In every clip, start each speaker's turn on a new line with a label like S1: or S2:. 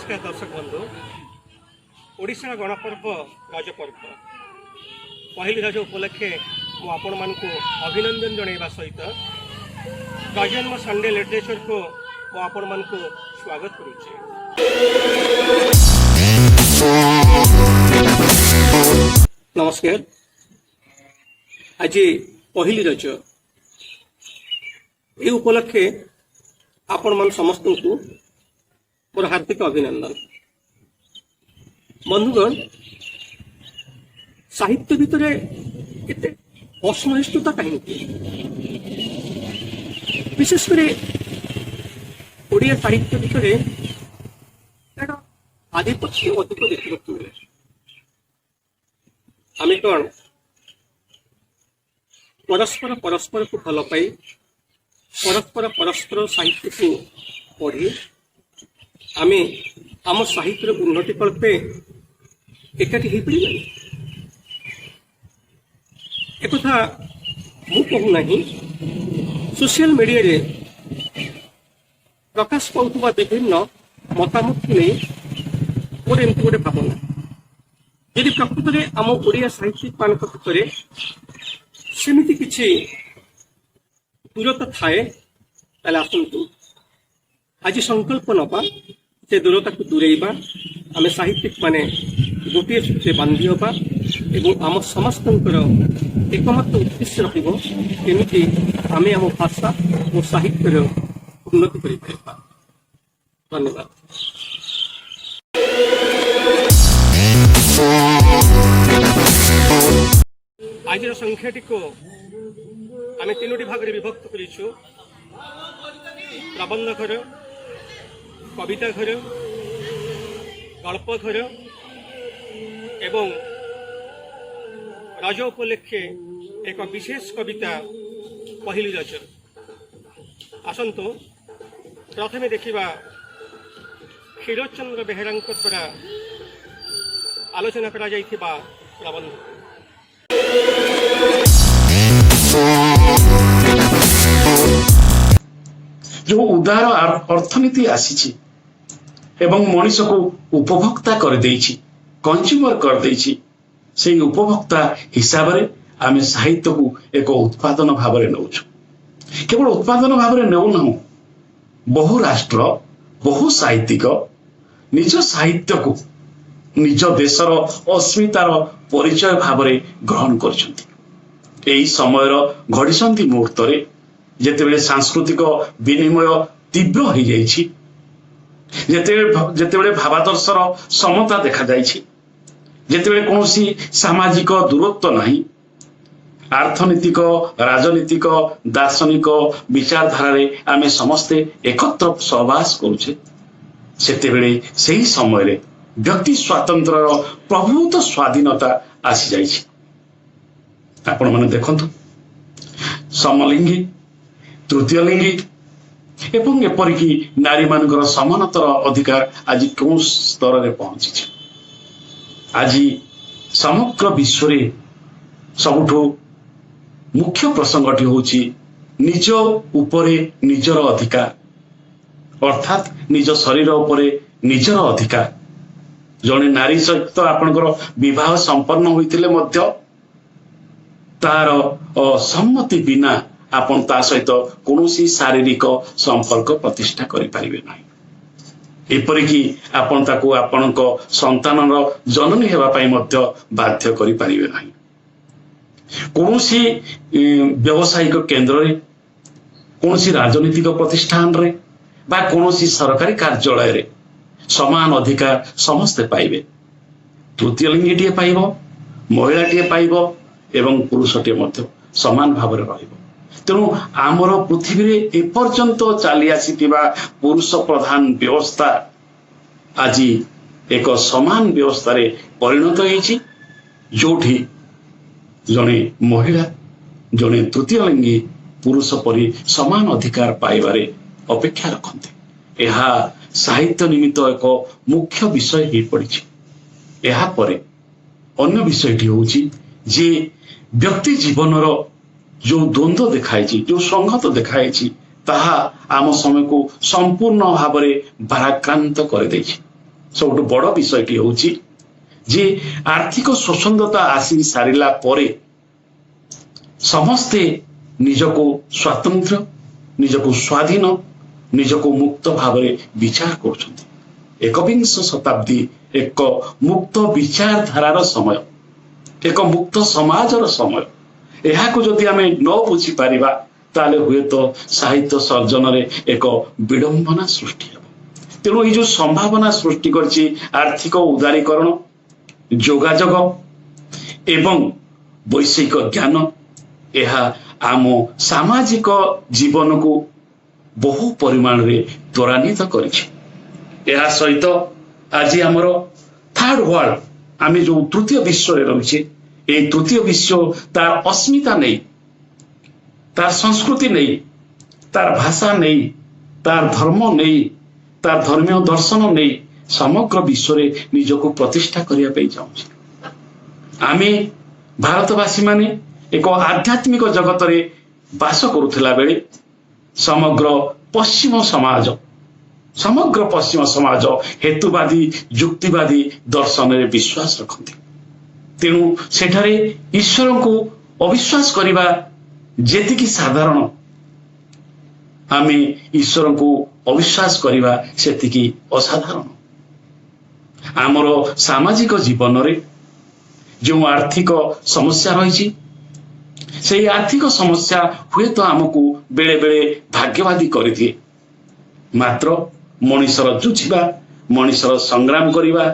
S1: नमस्कार दर्शक बंधु ओडिशा गणपर्व रज पर्व पहली रज उपलक्षे मु आपण मानकु अभिनंदन जनइबा सहित गजन्म संडे लिटरेचर को मु आपण मानकु स्वागत करुचे। नमस्कार। आज पहली रज ए उपलक्षे आपण मान समस्त को मोर हार्दिक अभिनंदन। बंधुगण साहित्य भितर एते असहिष्णुता कहीं विशेषकर ओडिया साहित्य भितर आधिपत्य अधिक देखा मिले। आम कौन परस्पर परस्पर को भल पाई परस्पर परस्पर साहित्य को पढ़ी आमे आम साहित्य उन्नति कल्पे एकाठी हो पार एक मु कहूना सोशल मीडिया रे प्रकाश पाउथुबा विभिन्न मतामत नहीं मोर एमती गोटे भावना यदि प्रकृत में आम ओडिया साहित्यिक मान भितर सेमिति किछि दूरता थाए ताले आसंतु आज संकल्प नवा से दूरता को दूरेबा आम साहित्यिक माने गोटे सूत्रे बांधि होबा एवं आम समस्त एकमात्र उद्देश्य रहिबो केमिति आमे आम भाषा और साहित्यर उन्नति करि पारिबा। धन्यवाद। आज संख्याटी को आम तीनोटी भाग विभक्त करिछु। प्रबंध घर, कविता घर, गल्प घर एवं रज उपलक्षे एक विशेष कविता पहली रज। आसंतु प्रथमे देखिबा क्षीरचंद्र बेहेरा द्वारा आलोचना करा जाइथिबा प्रबंध।
S2: जो उदार अर्थनीति आसी एवं मनीष को उपभोक्ता कर देछि, कंज्यूमर कर देछि, से उपभोक्ता हिसाब रे आमे साहित्य को एक उत्पादन भाव में नौ। केवल उत्पादन भाव में नौ ना, बहु राष्ट्र बहु साहित्यिक निज साहित्य को निज देशर अस्मितार परिचय भाव में ग्रहण कर समय घड़ीसंधि मुहूर्त जेतेबेले सांस्कृतिक विनिमय तीव्र हो जाइछि, जेतेबेले भावादर्शर समता देखा जाइछि, जेतेबेले कोनोसी सामाजिक दूरत्व नहीं, अर्थनीतिक राजनीतिक दार्शनिक विचारधारा रे आमे समस्ते एकत्र सहवास करुछे, सेतेबेले सेही समय रे व्यक्ति स्वातंत्र्यर प्रभुत स्वाधीनता आसी जाइछि। आपण माने देखंतु समलिंगी तृतीय लिंगी एवं एपरिकी नारी मानकर समानतर अधिकार आज कौन स्तर में पहुंची। आज समग्र विश्व रे सबुठो मुख्य प्रसंगटी होची निज उपरे निजर अधिकार, अर्थात निज शरीर उपरे निजर अधिकार। जने नारी सहित आपनकर विवाह संपन्न होइतिले मध्य तार सम्मति बिना आपण ता सहित कोनोसी शारीरिक संपर्क प्रतिष्ठा करि पारिबे नाही। एपरिकी आपण ताको आपणक संतानर जननी हेबा पई मध्य बाध्य करि पारिबे नाही। कोनोसी व्यवसायिक केंद्र रे, कोनोसी राजनीतिक प्रतिष्ठान रे बा कोनोसी सरकारी कार्यालय रे समान अधिकार समस्ते पाइबे। तृतीय लिंगीटिए पाइबो, महिलाटिए पाइबो एवं पुरुषटिए मध्य समान भाव में रहिबो। तेणु आमर पृथ्वी रे एपर्यंत चली आसीथिबा पुरुष प्रधान व्यवस्था आज एक समान व्यवस्था रे परिणत होईछि, जोठी जने महिला जने तृतीय लिंगी पुरुष परि समान अधिकार पाइबारे अपेक्षा रखते। यह साहित्य निमित्त एक मुख्य विषय हो पड़ी। यह परे अन्य विषयटी होछि जे व्यक्ति जीवनर जो द्वंद्व देखाई, जो संघत देखाई, ताहा आम समय को संपूर्ण भाव में भाराक्रांत कर देछि। ସବୁଠୁ ବଡ଼ ବିଷୟଟି ହେଉଛି ଯେ ଆର୍ଥିକ ସ୍ୱଚ୍ଛନ୍ଦତା ଆସି ସାରିଲା ପରେ ସମସ୍ତେ ନିଜକୁ ସ୍ୱାତନ୍ତ୍ର୍ୟ, ନିଜକୁ ସ୍ୱାଧୀନ, ନିଜକୁ ମୁକ୍ତ ଭାବରେ ବିଚାର କରୁଛନ୍ତି। ଏକବିଂଶ ଶତାବ୍ଦୀ ଏକ ମୁକ୍ତ ବିଚାରଧାରାର ସମୟ, ଏକ ମୁକ୍ତ ସମାଜର ସମୟ। ଏହାକୁ ଯଦି ଆମେ ନ ବୁଝିପାରିବା ତାହେଲେ ହୁଏତ ସାହିତ୍ୟ ସର୍ଜନରେ ଏକ ବିଡ଼ମ୍ବନା ସୃଷ୍ଟି ହେବ। ତେଣୁ ଏଇ ଯେଉଁ ସମ୍ଭାବନା ସୃଷ୍ଟି କରିଛି ଆର୍ଥିକ ଉଦାରୀକରଣ, ଯୋଗାଯୋଗ ଏବଂ ବୈଷୟିକ ଜ୍ଞାନ, ଏହା ଆମ ସାମାଜିକ ଜୀବନକୁ ବହୁ ପରିମାଣରେ ତ୍ୱରାନ୍ୱିତ କରିଛି। ଏହା ସହିତ ଆଜି ଆମର ଥାର୍ଡ ୱାର୍ଲଡ, ଆମେ ଯେଉଁ ତୃତୀୟ ବିଶ୍ୱରେ ରହିଛେ, এই ତୃତୀୟ ବିଶ୍ୱ ତାର ଅସ୍ମିତା ନେଇ, ତାର ସଂସ୍କୃତି ନେଇ, ତାର ଭାଷା ନେଇ, ତାର ଧର୍ମ ନେଇ, ତାର ଧର୍ମୀୟ ଦର୍ଶନ ନେଇ ସମଗ୍ର ବିଶ୍ୱରେ ନିଜକୁ ପ୍ରତିଷ୍ଠା କରିବା ପାଇଁ ଚାହୁଁଛି। ଆମେ ଭାରତବାସୀମାନେ ଏକ ଆଧ୍ୟାତ୍ମିକ ଜଗତରେ ବାସ କରୁଥିଲା ବେଳେ ସମଗ୍ର ପଶ୍ଚିମ ସମାଜ ହେତୁବାଦୀ ଯୁକ୍ତିବାଦୀ ଦର୍ଶନରେ ବିଶ୍ୱାସ ରଖନ୍ତି। ତେଣୁ ସେଠାରେ ଈଶ୍ୱରଙ୍କୁ ଅବିଶ୍ୱାସ କରିବା ଯେତିକି ସାଧାରଣ, ଆମେ ଈଶ୍ୱରଙ୍କୁ ଅବିଶ୍ୱାସ କରିବା ସେତିକି ଅସାଧାରଣ। ଆମର ସାମାଜିକ ଜୀବନରେ ଯେଉଁ ଆର୍ଥିକ ସମସ୍ୟା ରହିଛି, ସେହି ଆର୍ଥିକ ସମସ୍ୟା ହୁଏତ ଆମକୁ ବେଳେ ବେଳେ ଭାଗ୍ୟବାଦୀ କରିଦିଏ। ମାତ୍ର ମଣିଷର ଯୁଝିବା, ମଣିଷର ସଂଗ୍ରାମ କରିବା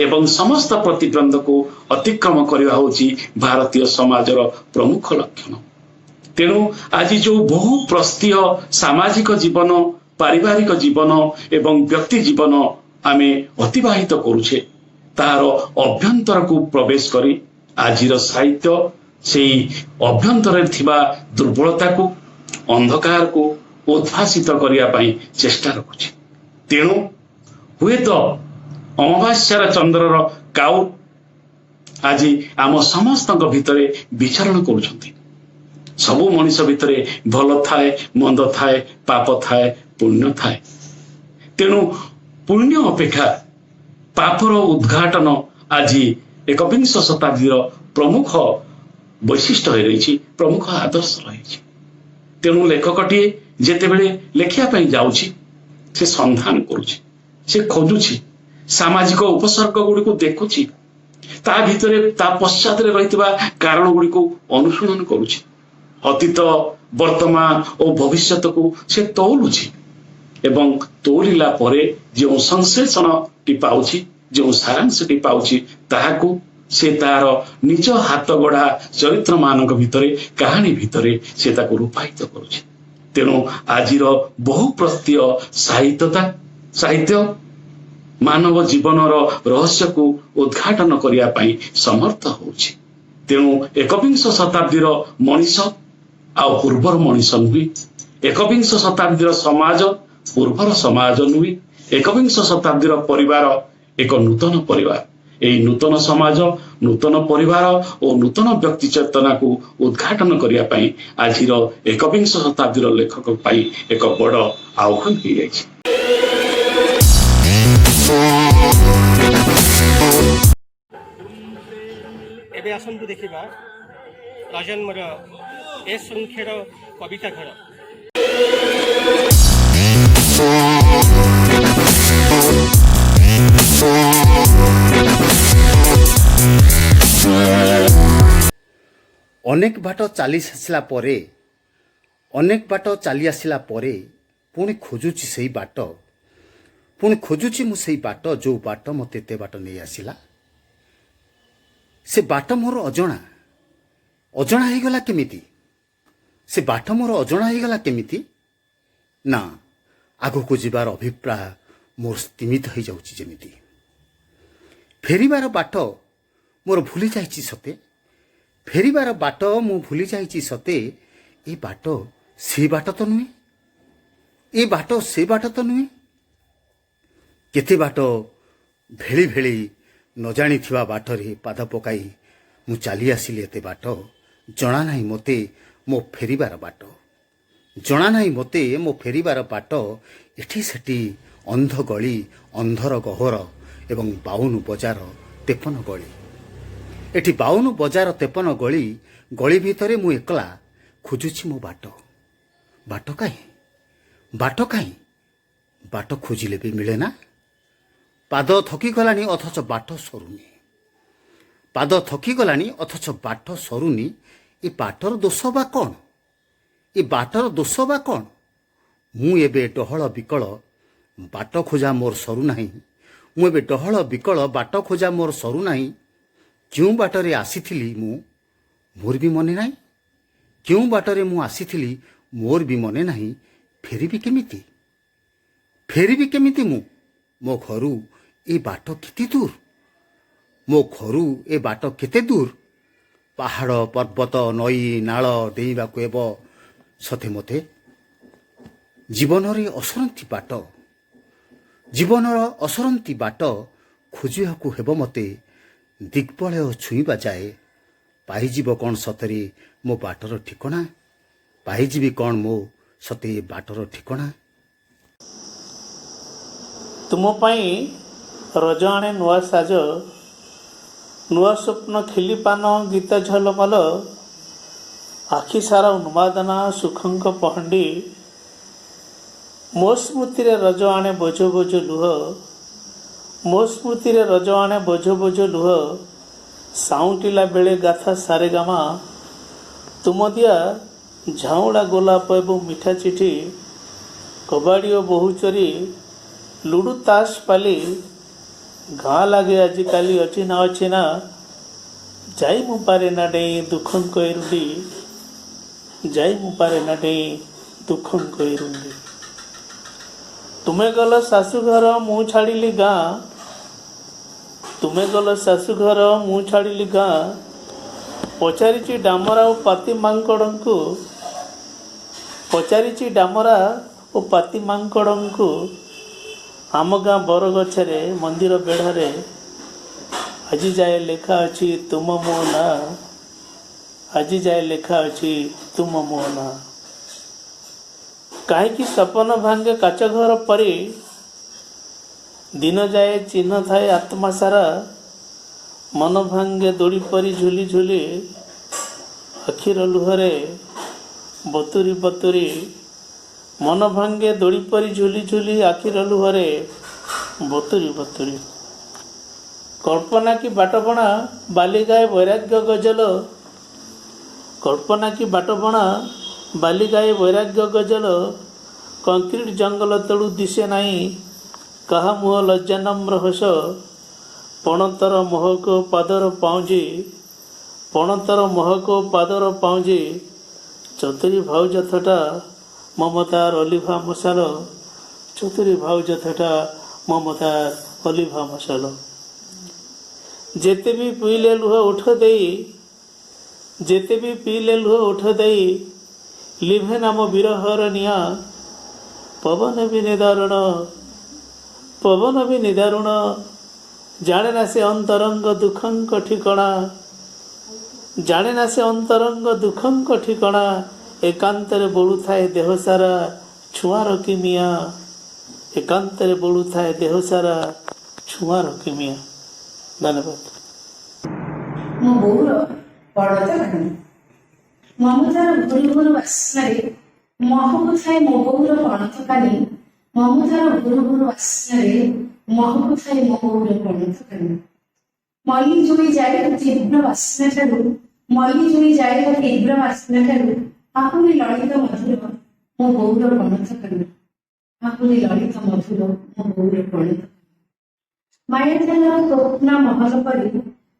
S2: ଏବଂ ସମସ୍ତ ପ୍ରତିବନ୍ଧକୁ ଅତିକ୍ରମ କରିବା ହେଉଛି ଭାରତୀୟ ସମାଜର ପ୍ରମୁଖ ଲକ୍ଷଣ। ତେଣୁ ଆଜି ଯେଉଁ ବହୁ ପ୍ରସ୍ତୀୟ ସାମାଜିକ ଜୀବନ, ପାରିବାରିକ ଜୀବନ ଏବଂ ବ୍ୟକ୍ତି ଜୀବନ ଆମେ ଅତିବାହିତ କରୁଛେ, ତାହାର ଅଭ୍ୟନ୍ତରକୁ ପ୍ରବେଶ କରି ଆଜିର ସାହିତ୍ୟ ସେହି ଅଭ୍ୟନ୍ତରରେ ଥିବା ଦୁର୍ବଳତାକୁ, ଅନ୍ଧକାରକୁ ଉଦ୍ଭାସିତ କରିବା ପାଇଁ ଚେଷ୍ଟା ରଖୁଛି। ତେଣୁ ହୁଏତ ଅମାବାସ୍ୟାର ଚନ୍ଦ୍ରର କାଉ ଆଜି ଆମ ସମସ୍ତଙ୍କ ଭିତରେ ବିଚରଣ କରୁଛନ୍ତି। ସବୁ ମଣିଷ ଭିତରେ ଭଲ ଥାଏ, ମନ୍ଦ ଥାଏ, ପାପ ଥାଏ, ପୁଣ୍ୟ ଥାଏ। ତେଣୁ ପୁଣ୍ୟ ଅପେକ୍ଷା ପାପର ଉଦ୍ଘାଟନ ଆଜି ଏକବିଂଶ ଶତାବ୍ଦୀର ପ୍ରମୁଖ ବୈଶିଷ୍ଟ୍ୟ ହୋଇ ରହିଛି, ପ୍ରମୁଖ ଆଦର୍ଶ ରହିଛି। ତେଣୁ ଲେଖକଟିଏ ଯେତେବେଳେ ଲେଖିବା ପାଇଁ ଯାଉଛି, ସେ ସନ୍ଧାନ କରୁଛି, ସେ ଖୋଜୁଛି, ସାମାଜିକ ଉପସର୍ଗ ଗୁଡ଼ିକୁ ଦେଖୁଛି, ତା ଭିତରେ ତା ପଶ୍ଚାତରେ ରହିଥିବା କାରଣ ଗୁଡ଼ିକୁ ଅନୁଶୀଳନ କରୁଛି। ଅତୀତ, ବର୍ତ୍ତମାନ ଓ ଭବିଷ୍ୟତକୁ ସେ ତଉଲୁଛି ଏବଂ ତଉଲିଲା ପରେ ଯେଉଁ ସଂଶ୍ଳେଷଣଟି ପାଉଛି, ଯେଉଁ ସାରାଂଶଟି ପାଉଛି, ତାହାକୁ ସେ ତାର ନିଜ ହାତ ଗଢ଼ା ଚରିତ୍ରମାନଙ୍କ ଭିତରେ, କାହାଣୀ ଭିତରେ ସେ ତାକୁ ରୂପାୟିତ କରୁଛି। ତେଣୁ ଆଜିର ବହୁ ପ୍ରସ୍ତୀୟ ସାହିତ୍ୟ ମାନବ ଜୀବନର ରହସ୍ୟକୁ ଉଦ୍ଘାଟନ କରିବା ପାଇଁ ସମର୍ଥ ହେଉଛି। ତେଣୁ ଏକବିଂଶ ଶତାବ୍ଦୀର ମଣିଷ ଆଉ ପୂର୍ବର ମଣିଷ ନୁହେଁ। ଏକବିଂଶ ଶତାବ୍ଦୀର ସମାଜ ପୂର୍ବର ସମାଜ ନୁହେଁ। ଏକବିଂଶ ଶତାବ୍ଦୀର ପରିବାର ଏକ ନୂତନ ପରିବାର। ଏହି ନୂତନ ସମାଜ, ନୂତନ ପରିବାର ଓ ନୂତନ ବ୍ୟକ୍ତି ଚେତନାକୁ ଉଦ୍ଘାଟନ କରିବା ପାଇଁ ଆଜିର ଏକବିଂଶ ଶତାବ୍ଦୀର ଲେଖକ ପାଇଁ ଏକ ବଡ଼ ଆହ୍ୱାନ ହୋଇଯାଇଛି।
S1: ଏବେ ଆସନ୍ତୁ ଦେଖିବା ପ୍ରଜନ୍ମର ଏ ସଂଖ୍ୟାର କବିତା ଘର।
S3: ଅନେକ ବାଟ ଚାଲି ଆସିଲା ପରେ, ଅନେକ ବାଟ ଚାଲି ଆସିଲା ପରେ ପୁଣି ଖୋଜୁଛି ସେଇ ବାଟ, ପୁଣି ଖୋଜୁଛି ମୁଁ ସେଇ ବାଟ, ଯେଉଁ ବାଟ ମୋତେ ଏତେ ବାଟ ନେଇ ଆସିଲା। ସେ ବାଟ ମୋର ଅଜଣା ହେଇଗଲା କେମିତି? ସେ ବାଟ ମୋର ଅଜଣା ହେଇଗଲା କେମିତି? ନା, ଆଗକୁ ଯିବାର ଅଭିପ୍ରାୟ ମୋର ସ୍ତିମିତ ହେଇଯାଉଛି ଯେମିତି। ଫେରିବାର ବାଟ ମୋର ଭୁଲି ଯାଇଛି ସତେ, ଫେରିବାର ବାଟ ମୁଁ ଭୁଲି ଯାଇଛି ସତେ। ଏ ବାଟ ସେ ବାଟ ତ ନୁହେଁ, ଏ ବାଟ ସେ ବାଟ ତ ନୁହେଁ। କେତେ ବାଟ ଭେଳି ଭେଳି ନ ଜାଣିଥିବା ବାଟରେ ପାଦ ପକାଇ ମୁଁ ଚାଲି ଆସିଲି ଏତେ ବାଟ। ଜଣା ନାହିଁ ମୋତେ ମୋ ଫେରିବାର ବାଟ, ଜଣା ନାହିଁ ମୋତେ ମୋ ଫେରିବାର ବାଟ। ଏଠି ସେଠି ଅନ୍ଧ ଗଳି, ଅନ୍ଧର ଗହ୍ୱର ଏବଂ 52 ବଜାର 53 ଗଳି। ଏଠି 52 ବଜାର 53 ଗଳି, ଗଳି ଭିତରେ ମୁଁ ଏକଲା ଖୋଜୁଛି ମୋ ବାଟ। ବାଟ କାହିଁ, ବାଟ କାହିଁ, ବାଟ ଖୋଜିଲେ ବି ମିଳେ ନା। ପାଦ ଥକିଗଲାଣି ଅଥଚ ବାଟ ସରୁନି, ପାଦ ଥକିଗଲାଣି ଅଥଚ ବାଟ ସରୁନି। ଏ ବାଟର ଦୋଷ ବା କ'ଣ, ଏ ବାଟର ଦୋଷ ବା କ'ଣ? ମୁଁ ଏବେ ଡହଳ ବିକଳ, ବାଟ ଖୋଜା ମୋର ସରୁନାହିଁ। ମୁଁ ଏବେ ଡହଳ ବିକଳ, ବାଟ ଖୋଜା ମୋର ସରୁନାହିଁ। କେଉଁ ବାଟରେ ଆସିଥିଲି ମୁଁ, ମୋର ବି ମନେ ନାହିଁ। କେଉଁ ବାଟରେ ମୁଁ ଆସିଥିଲି ମୋର ବି ମନେ ନାହିଁ। ଫେରିବି କେମିତି, ଫେରିବି କେମିତି ମୁଁ? ମୋ ଘରୁ ଏ ବାଟ କେତେ ଦୂର, ମୋ ଘରୁ ଏ ବାଟ କେତେ ଦୂର? ପାହାଡ଼ ପର୍ବତ ନଈ ନାଳ ଡେଇଁବାକୁ ହେବ ସତେ ମୋତେ। ଜୀବନରେ ଅସରନ୍ତି ବାଟ, ଜୀବନର ଅସରନ୍ତି ବାଟ ଖୋଜିବାକୁ ହେବ ମୋତେ। ଦିଗ୍ବଳୟ ଛୁଇଁବା ଯାଏ ପାଇଯିବ କ'ଣ ସତରେ ମୋ ବାଟର ଠିକଣା? ପାଇଯିବି କ'ଣ ମୋ ସତେ ବାଟର ଠିକଣା?
S4: ତୁମ ପାଇଁ ରଜ ଆଣେ ନୂଆ ସାଜ, ନୂଆ ସ୍ୱପ୍ନ ଖିଲିପାନ ଗୀତ ଝଲମଲ, ଆଖି ସାରା ଉନ୍ମାଦନା ସୁଖଙ୍କ ପହଣ୍ଡି। ମୋ ସ୍ମୃତିରେ ରଜ ଆଣେ ବୋଝ ବୋଝ ଲୁହ, ମୋ ସ୍ମୃତିରେ ରଜ ଆଣେ ବୋଝ ବୋଝ ଲୁହ। ସାଉଁଟିଲା ବେଳେ ଗାଥା ସାରେଗାମା, ତୁମ ଦିଆ ଝାଉଁଳା ଗୋଲାପ ଏବଂ ମିଠା ଚିଠି। କବାଡ଼ି ଓ ବୋହୁଚୋରି, ଲୁଡ଼ୁ ତାସ ପାଲି, ଗାଁ ଲାଗେ ଆଜିକାଲି ଅଚିହ୍ନା ଅଚିହ୍ନା। ଯାଇ ମୁଁ ପାରେ ନା ଡେଇଁ ଦୁଃଖଙ୍କ ଏରୁଣ୍ଡି, ଯାଇ ମୁଁ ପାରେ ନା ଡେଇଁ ଦୁଃଖଙ୍କ ଏରୁଣ୍ଡି। ତୁମେ ଗଲ ଶାଶୁଘର ମୁଁ ଛାଡ଼ିଲି ଗାଁ, ତୁମେ ଗଲ ଶାଶୁଘର ମୁଁ ଛାଡ଼ିଲି ଗାଁ। ପଚାରିଛି ଡାମରା ଓ ପାତି ମାଙ୍କଡ଼ଙ୍କୁ, ପଚାରିଛି ଡାମରା ଓ ପାତି ମାଙ୍କଡ଼ଙ୍କୁ। ଆମ ଗାଁ ବରଗଛରେ ମନ୍ଦିର ବେଢ଼ାରେ ଆଜି ଯାଏ ଲେଖା ଅଛି ତୁମ ମୋ ନାଁ, ଆଜି ଯାଏ ଲେଖା ଅଛି ତୁମ ମୋ ନାଁ। କାହିଁକି ସପନ ଭାଙ୍ଗେ କାଚ ଘର ପରି, ଦିନ ଯାଏ ଚିହ୍ନ ଥାଏ ଆତ୍ମା ସାରା। ମନ ଭାଙ୍ଗେ ଦୋଳି ପରି ଝୁଲି ଝୁଲି, ଆଖିର ଲୁହରେ ବତୁରି ବତୁରି। ମନ ଭାଙ୍ଗେ ଦୋଳି ପରି ଝୁଲି ଝୁଲି, ଆଖିର ଲୁହରେ ବତୁରି ବତୁରି। କଳ୍ପନା କି ବାଟବଣା ବାଲିଗାଏ ବୈରାଗ୍ୟ ଗଜଲ, କଳ୍ପନା କି ବାଟବଣା ବାଲିଗାଏ ବୈରାଗ୍ୟ ଗଜଲ। କଂକ୍ରିଟ ଜଙ୍ଗଲ ତଳୁ ଦିଶେ ନାହିଁ କାହା ମୁହଁ ଲଜ୍ଜା ନମ୍ର ହସ। ପଣତର ମହକ ପାଦର ପାଉଁଜି, ପଣତର ମହକ ପାଦର ପାଉଁଜି। ଚତୁରୀ ଭାଉଜ ଥଟା ମମତାର ଅଲିଭା ମଶାଲ, ଚତୁରୀ ଭାଉଜ ଥଟା ମମତାର ଅଲିଭା ମଶାଲ। ଯେତେ ବି ପିଇଲେ ଲୁହ ଉଠ ଦେଇ, ଯେତେ ବି ପିଇଲେ ଲୁହ ଉଠ ଦେଇ। ଲିଭେ ନାମ ବିରହର ନିଆଁ, ପବନ ବି ନିଦାରୁଣ, ପବନ ବି ନିଦାରୁଣ। ଜାଣେ ନା ସେ ଅନ୍ତରଙ୍ଗ ଦୁଃଖଙ୍କ ଠିକଣା, ଜାଣେ ନା ସେ ଅନ୍ତରଙ୍ଗ ଦୁଃଖଙ୍କ ଠିକଣା। ଏକାନ୍ତରେ ବଳୁଥାଏ ଦେହ ସାରା ଛୁଆଁର କିମିଆ, ଏକାନ୍ତରେ ବଳୁଥାଏ ଦେହ ସାରା ଛୁଆଁର କିମିଆ। ଧନ୍ୟବାଦ।
S5: ମୋ ବୋଉର ପଣତ କାନି, ମମତାର ଭୁରୁ ଭୁରୁ ବାସ୍ନାରେ ମହକୁଥାଏ ମୋ ବୋଉର ପଣତ କାନି। ମମତାର ଭୁରୁ ଭୁରୁ ବାସ୍ନାରେ ମହକୁଥାଏ ମୋ ବୋଉର ପଣତ କାନି। ମଲ୍ଲି ଜୁଇ ଯାଏ ତୀବ୍ର ବାସ୍ନା ଠାରୁ, ମଲ୍ଲି ଜୁଇ ଯାଏ ତୀବ୍ର ବାସ୍ନା ଠାରୁ। ଆହୁରି ଲଳିତ ମଧୁର ମୋ ବୋଉର ପଣତ କାନି, ଆହୁରି ଲଳିତ ମଧୁର ମୋ ବୋଉର ପଣତ। ମାୟାଜାଲର ସ୍ୱପ୍ନ ମହଲ ପରି,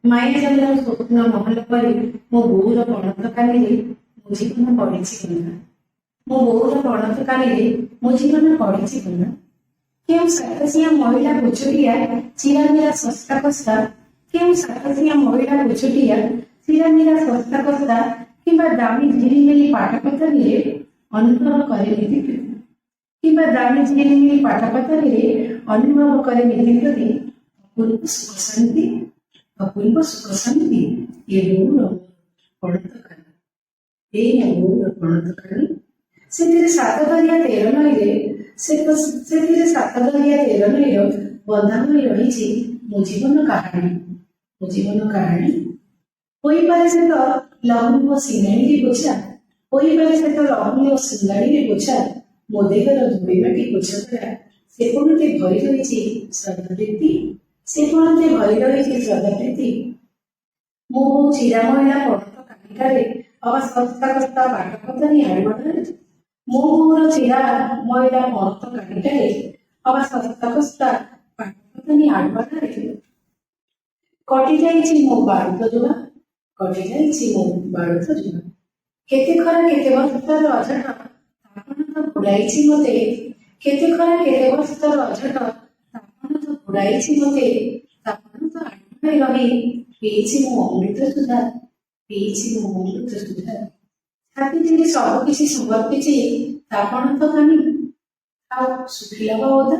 S5: ମାୟାଜାଲର ସ୍ୱପ୍ନ ମହଲ ପରି ମୋ ବୋଉର ପଣତ କାନିରେ ମୋ ଜୀବନ ପଡ଼ିଛି ଗଲା, ମୋ ବୋଉର ପଣତ କାନିରେ ମୋ ଜୀବନ ପଡ଼ିଛି ଗଲା। କେଉଁ ସାତସିଆ ମହିଳା ବୁଝୁଟିଆ ଚିରାମିରା ଶସ୍ତା କସ୍ତା, କେଉଁ ସାତସିଆ ମହିଳା ବୁଝୁଟିଆ ଚିରାମିରା ଶସ୍ତା କସ୍ତା। କିମ୍ବା ଦାମୀ ଝିରିମିରି ପାଠପତରିରେ ଅନୁଭବ କରେ ନିଧି, କିମ୍ବା ଦାମୀ ଝିରିମିରି ପାଠପତରିରେ ଅନୁଭବ କରେ ନିଧି ପ୍ରତି ଅପୂର୍ବ ସୁଖ ଶାନ୍ତି, ଅପୂର୍ବ ସୁଖ ଶାନ୍ତି। ଏ ବୋଉର ପଣତ କାନି, ଏ ମୋ ବୋଉର ପଣତ କାନି। ସେଥିରେ 7 ଦରିଆ 13 ନଈରେ ସେଥିରେ 7 ଦରିଆ 13 ନଈର ବନ୍ଧା ହୋଇ ରହିଛି ମୋ ଜୀବନ କାହାଣୀ। ହୋଇପାରେ ସେ ତ ଲହୁଣୀ ଓ ସିଙ୍ଗାଣୀରେ ବୋଝା, ହୋଇପାରେ ସେ ତ ଲହୁଣୀ ଓ ସିଙ୍ଗାଣୀରେ ବୋଝା, ମୋ ଦେହର ଧୂଳିମାଟି ବୋଝ ଦ୍ୱାରା ସେ ପୁଣିତେ ଭରି ରହିଛି ଶ୍ରଦ୍ଧାପ୍ରୀତି। ମୋ ବୋଉ ଚିରା ମହିଳା ପଣତ କାନିକାରେ ଅବା ସସ୍ତା କସ୍ତା ବାଟ ପଦାନି ଆଡ଼ୁଆଡ଼ରେ, ମୋ ବୋଉର ଚିରା ମହିଳା ପଣତ କାନିକାରେ ଅବା ସସ୍ତା କସ୍ତା ବାଟ ପଦାନି ଆଡ଼ୁଆଡ଼ରେ କଟି ଯାଇଛି ମୋ ବାଳୁତ ଜୁଆ, କେତେ ଖରା କେତେ ବର୍ଷର ଅଝଟ ତାପଣ ତ ବୁଡ଼ାଇଛି ମତେ, କେତେ ଖରା କେତେ ବର୍ଷର ଅଝଟ ତାପଣ ତ ବୁଡ଼ାଇଛି ମତେ, ତାପଣ ତ ଆଡ଼ୁଆଡ଼େ ରହି ପିଇଛି ମୋ ଅମୃତ ସୁଧା, ଛାତି ଚିରି ସବୁ କିଛି ସମର୍ପିଛି ତାପଣ ତ କାନି ଆଉ ଶୁଖିଲା ବା ଓଦା,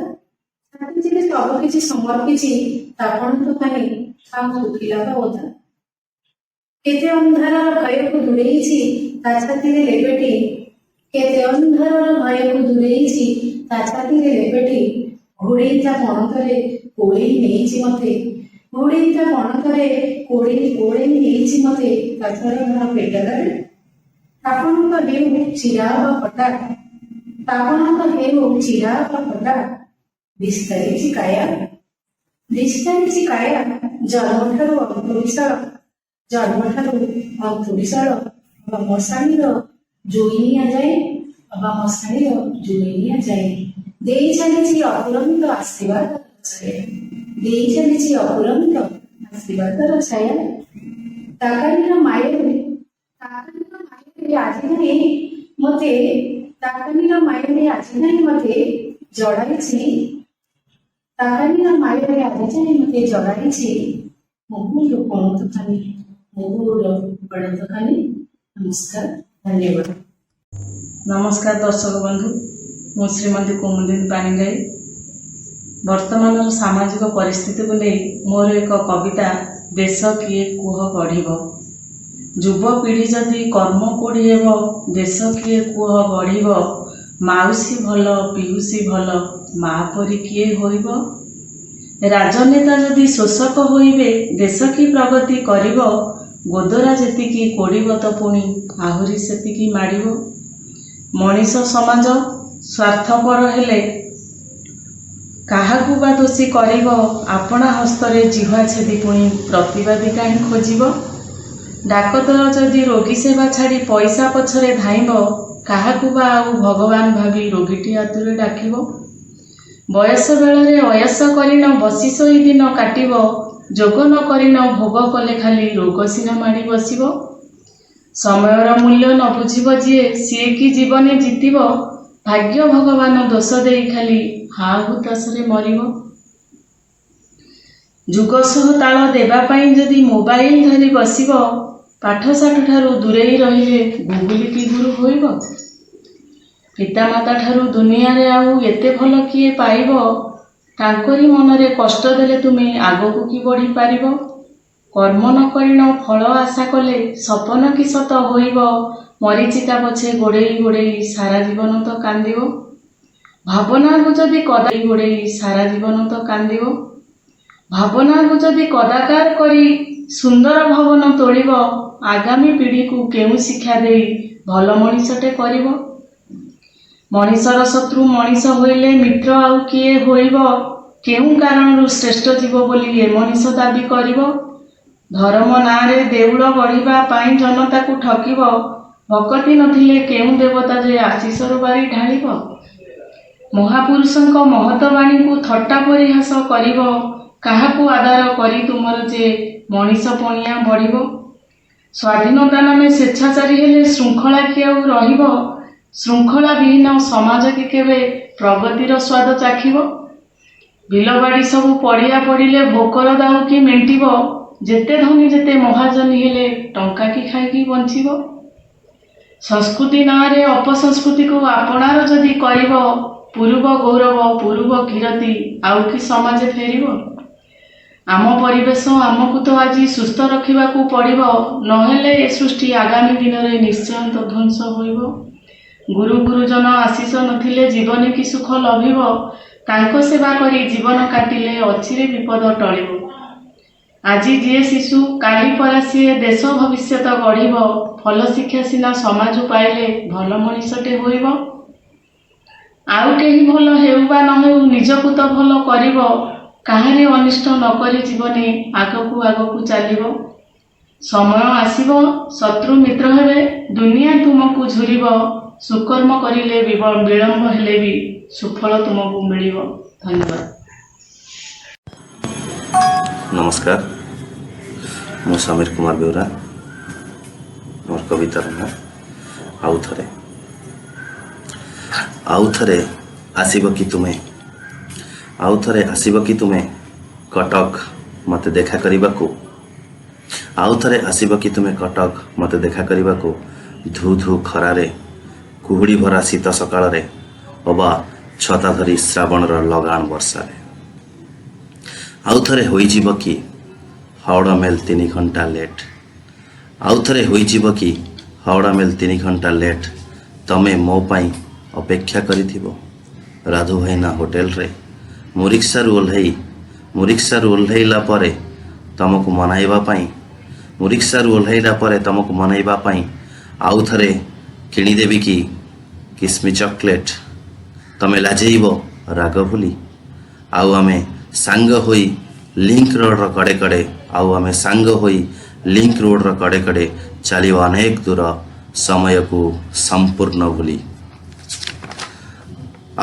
S5: ଛାତି ଚିରି ସବୁ କିଛି ସମର୍ପିଛି ତାପଣ ତ କାନି ଆଉ ଶୁଖିଲା ବା ଓଦା। କେତେ ଅନ୍ଧାରର ଭୟକୁ ଦୂରେଇଛି ତା ଛାତିରେ ଲେପେଟି, କେତେ ଅନ୍ଧାରର ଭୟକୁ ଦୂରେଇଛି ତା ଛାତିରେ ଲେପେଟି, ଘୋଡ଼େଇ ତା ପଣତରେ କୋଳେଇ ନେଇଛି ମତେ, ଘୋଡ଼େଇ ତା ପଣତରେ କୋଳେଇ ନେଇଛି ମତେ ତା ଚରଣର ପେଟରେ। ତାପଣ ତ ହେଉ ଚିରା ବା ଫଟା, ତାପଣ ତ ହେଉ ଚିରା ବା ଫଟା, ବିସ୍ତାରିଛି କାୟା ଜନ୍ମଠାରୁ ଅନ୍ତୁବିଶାଳ ମଶାଣିର ଜୁଇ ନିଆଯାଏ, ଦେଇ ଚାଲିଛି ଅପୁରନ୍ତ ଆଶୀର୍ବାଦର ଛାୟା, ତାକାନିର ମାୟରେ ଆଜି ନାହିଁ ମତେ ଜଡ଼ାଇଛି, ମୋ ବୋଉର ପଣତ କାନି। ନମସ୍କାର, ଧନ୍ୟବାଦ।
S6: ନମସ୍କାର ଦର୍ଶକ ବନ୍ଧୁ, ମୁଁ ଶ୍ରୀମତୀ କୁମୁଦିନୀ ପାଣିଗ୍ରାହୀ। ବର୍ତ୍ତମାନର ସାମାଜିକ ପରିସ୍ଥିତିକୁ ନେଇ ମୋର ଏକ କବିତା ଦେଶ କିଏ କୁହ ଗଢ଼ିବ। ଯୁବପିଢ଼ି ଯଦି କର୍ମ କୋଢ଼ି ହେବ, ଦେଶ କିଏ କୁହ ଗଢ଼ିବ। ମାଉସୀ ଭଲ ପିଉସୀ ଭଲ, ମା ପରି କିଏ ହୋଇବ। ରାଜନେତା ଯଦି ଶୋଷକ ହୋଇବେ, ଦେଶ କି ପ୍ରଗତି କରିବ। ଗୋଦରା ଯେତିକି କୋଡ଼ିବ ତ ପୁଣି ଆହୁରି ସେତିକି ମାଡ଼ିବ। ମଣିଷ ସମାଜ ସ୍ୱାର୍ଥପର ହେଲେ କାହାକୁ ବା ଦୋଷୀ କରିବ। ଆପଣା ହସ୍ତରେ ଜିହ୍ୱା ଛେଦି ପୁଣି ପ୍ରତିବାଦୀ କାହିଁ ଖୋଜିବ। ଡାକତର ଯଦି ରୋଗୀ ସେବା ଛାଡ଼ି ପଇସା ପଛରେ ଧାଇଁବ, କାହାକୁ ବା ଆଉ ଭଗବାନ ଭାବି ରୋଗୀଟି ଆତୁରେ ଡାକିବ। ବୟସ ବେଳରେ ଅୟସ କରିନ ବସି ଶୋଇ ଦିନ କାଟିବ, ଯୋଗ ନ କରିନ ଭୋଗ କଲେ ଖାଲି ରୋଗ ସିନା ମାଡ଼ି ବସିବ। ସମୟର ମୂଲ୍ୟ ନ ବୁଝିବ ଯିଏ, ସିଏ କି ଜୀବନେ ଜିତିବ। ଭାଗ୍ୟ ଭଗବାନ ଦୋଷ ଦେଇ ଖାଲି ହା ହୁତାଶରେ ମରିବ। ଯୁଗ ସହ ତାଳ ଦେବା ପାଇଁ ଯଦି ମୋବାଇଲ ଧରି ବସିବ, ପାଠଶାଠ ଠାରୁ ଦୂରେଇ ରହିଲେ ଗୁଗୁଲି କି ଗୁରୁ ହୋଇବ। ପିତାମାତା ଠାରୁ ଦୁନିଆରେ ଆଉ ଏତେ ଭଲ କିଏ ପାଇବ। ତାଙ୍କରି ମନରେ କଷ୍ଟ ଦେଲେ ତୁମେ ଆଗକୁ କି ବଢ଼ିପାରିବ। କର୍ମ ନ କରିଣ ଫଳ ଆଶା କଲେ ସପନ କି ସତ ହୋଇବ। ମରିଚିକା ପଛେ ଗୋଡ଼େଇ ଗୋଡ଼େଇ ସାରା ଜୀବନ ତ କାନ୍ଦିବ। ଭାବନାକୁ ଯଦି ଭାବନାକୁ ଯଦି କଦାକାର କରି ସୁନ୍ଦର ଭବନ ତୋଳିବ, ଆଗାମୀ ପିଢ଼ିକୁ କେଉଁ ଶିକ୍ଷା ଦେଇ ଭଲ ମଣିଷଟେ କରିବ। ମଣିଷର ଶତ୍ରୁ ମଣିଷ ହୋଇଲେ ମିତ୍ର ଆଉ କିଏ ହୋଇବ। କେଉଁ କାରଣରୁ ଶ୍ରେଷ୍ଠ ଜୀବ ବୋଲି ଏ ମଣିଷ ଦାବି କରିବ। ଧର୍ମ ନାଁରେ ଦେଉଳ ଗଢ଼ିବା ପାଇଁ ଜନତାକୁ ଠକିବ। ଭକତି ନଥିଲେ କେଉଁ ଦେବତା ଯେ ଆଶିଷର ବାରି ଢାଳିବ। ମହାପୁରୁଷଙ୍କ ମହତ ବାଣୀକୁ ଥଟ୍ଟା ପରିହାସ କରିବ। କାହାକୁ ଆଦର କରି ତୁମର ଯେ ମଣିଷ ପଣିଆ ବଢ଼ିବ। ସ୍ୱାଧୀନତା ନାମେ ସ୍ୱେଚ୍ଛାଚାରୀ ହେଲେ ଶୃଙ୍ଖଳା କି ଆଉ ରହିବ। ଶୃଙ୍ଖଳା ବିହୀନ ସମାଜ କି କେବେ ପ୍ରଗତିର ସ୍ୱାଦ ଚାଖିବ। ବିଲବାଡ଼ି ସବୁ ପଡ଼ିଆ ପଡ଼ିଲେ ଭୋକର ଦାଉ କି ମେଣ୍ଟିବ। ଯେତେ ଧନୀ ଯେତେ ମହାଜନୀ ହେଲେ ଟଙ୍କା କି ଖାଇକି ବଞ୍ଚିବ। ସଂସ୍କୃତି ନାଁରେ ଅପସଂସ୍କୃତିକୁ ଆପଣାର ଯଦି କରିବ, ପୂର୍ବ ଗୌରବ ପୂର୍ବ କୀରତି ଆଉ କି ସମାଜେ ଫେରିବ। ଆମ ପରିବେଶ ଆମକୁ ତ ଆଜି ସୁସ୍ଥ ରଖିବାକୁ ପଡ଼ିବ, ନହେଲେ ଏ ସୃଷ୍ଟି ଆଗାମୀ ଦିନରେ ନିଶ୍ଚୟ ତ ଧ୍ୱଂସ ହୋଇବ। ଗୁରୁ ଗୁରୁଜନ ଆଶିଷ ନଥିଲେ ଜୀବନ କି ସୁଖ ଲଭିବ। ତାଙ୍କ ସେବା କରି ଜୀବନ କାଟିଲେ ଅଚିରେ ବିପଦ ଟଳିବ। ଆଜି ଯିଏ ଶିଶୁ କାଲି ପରା ସିଏ ଦେଶ ଭବିଷ୍ୟତ ଗଢ଼ିବ। ଭଲ ଶିକ୍ଷା ସିନା ସମାଜ ପାଇଲେ ଭଲ ମଣିଷଟେ ହୋଇବ। ଆଉ କେହି ଭଲ ହେଉ ବା ନ ହେଉ ନିଜକୁ ତ ଭଲ କରିବ। କାହାରି ଅନିଷ୍ଟ ନ କରି ଜୀବନେ ଆଗକୁ ଆଗକୁ ଚାଲିବ। ସମୟ ଆସିବ ଶତ୍ରୁ ମିତ୍ର ହେବେ ଦୁନିଆ ତୁମକୁ ଝୁରିବ। ସୁକର୍ମ କରିଲେ ବିଳମ୍ବ ହେଲେ ବି ସୁଫଳ ତୁମକୁ ମିଳିବ। ଧନ୍ୟବାଦ।
S7: ନମସ୍କାର, ମୁଁ ସମୀର କୁମାର ବେଉରା। ମୋର କବିତାର ନାଁ ଆଉ ଥରେ ଆସିବ କି ତୁମେ, ଆଉ ଥରେ ଆସିବ କି ତୁମେ କଟକ ମୋତେ ଦେଖା କରିବାକୁ, ଆଉ ଥରେ ଆସିବ କି ତୁମେ କଟକ ମୋତେ ଦେଖା କରିବାକୁ। ଧୁ ଧୁ ଖରାରେ କୁହୁଡ଼ି ଭରା ଶୀତ ସକାଳରେ ଅବା ଛତା ଧରି ଶ୍ରାବଣର ଲଗାଣ ବର୍ଷାରେ। ଆଉ ଥରେ ହୋଇଯିବ କି ହାଓଡ଼ା ମେଲ୍ 3 ଘଣ୍ଟା ଲେଟ୍, ଆଉ ଥରେ ହୋଇଯିବ କି ହାଓଡ଼ା ମେଲ୍ 3 ଘଣ୍ଟା ଲେଟ୍। ତମେ ମୋ ପାଇଁ ଅପେକ୍ଷା କରିଥିବ ରାଧୁ ଭାଇନା ହୋଟେଲରେ। ମୁଁ ରିକ୍ସାରୁ ଓହ୍ଲେଇଲା ପରେ ତମକୁ ମନାଇବା ପାଇଁ, ମୁଁ ରିକ୍ସାରୁ ଓହ୍ଲେଇଲା ପରେ ତମକୁ ମନାଇବା ପାଇଁ ଆଉ ଥରେ କିଣିଦେବି କି କିସ୍ମି ଚକୋଲେଟ୍। ତମେ ଲାଜେଇବ ରାଗ ଭୁଲି, ଆଉ ଆମେ ସାଙ୍ଗ ହୋଇ ଲିଙ୍କ ରୋଡ଼ର କଡ଼େ କଡ଼େ, ଆଉ ଆମେ ସାଙ୍ଗ ହୋଇ ଲିଙ୍କ ରୋଡ଼ର କଡ଼େ କଡ଼େ ଚାଲିବା ଅନେକ ଦୂର ସମୟକୁ ସମ୍ପୂର୍ଣ୍ଣ ଭୁଲି।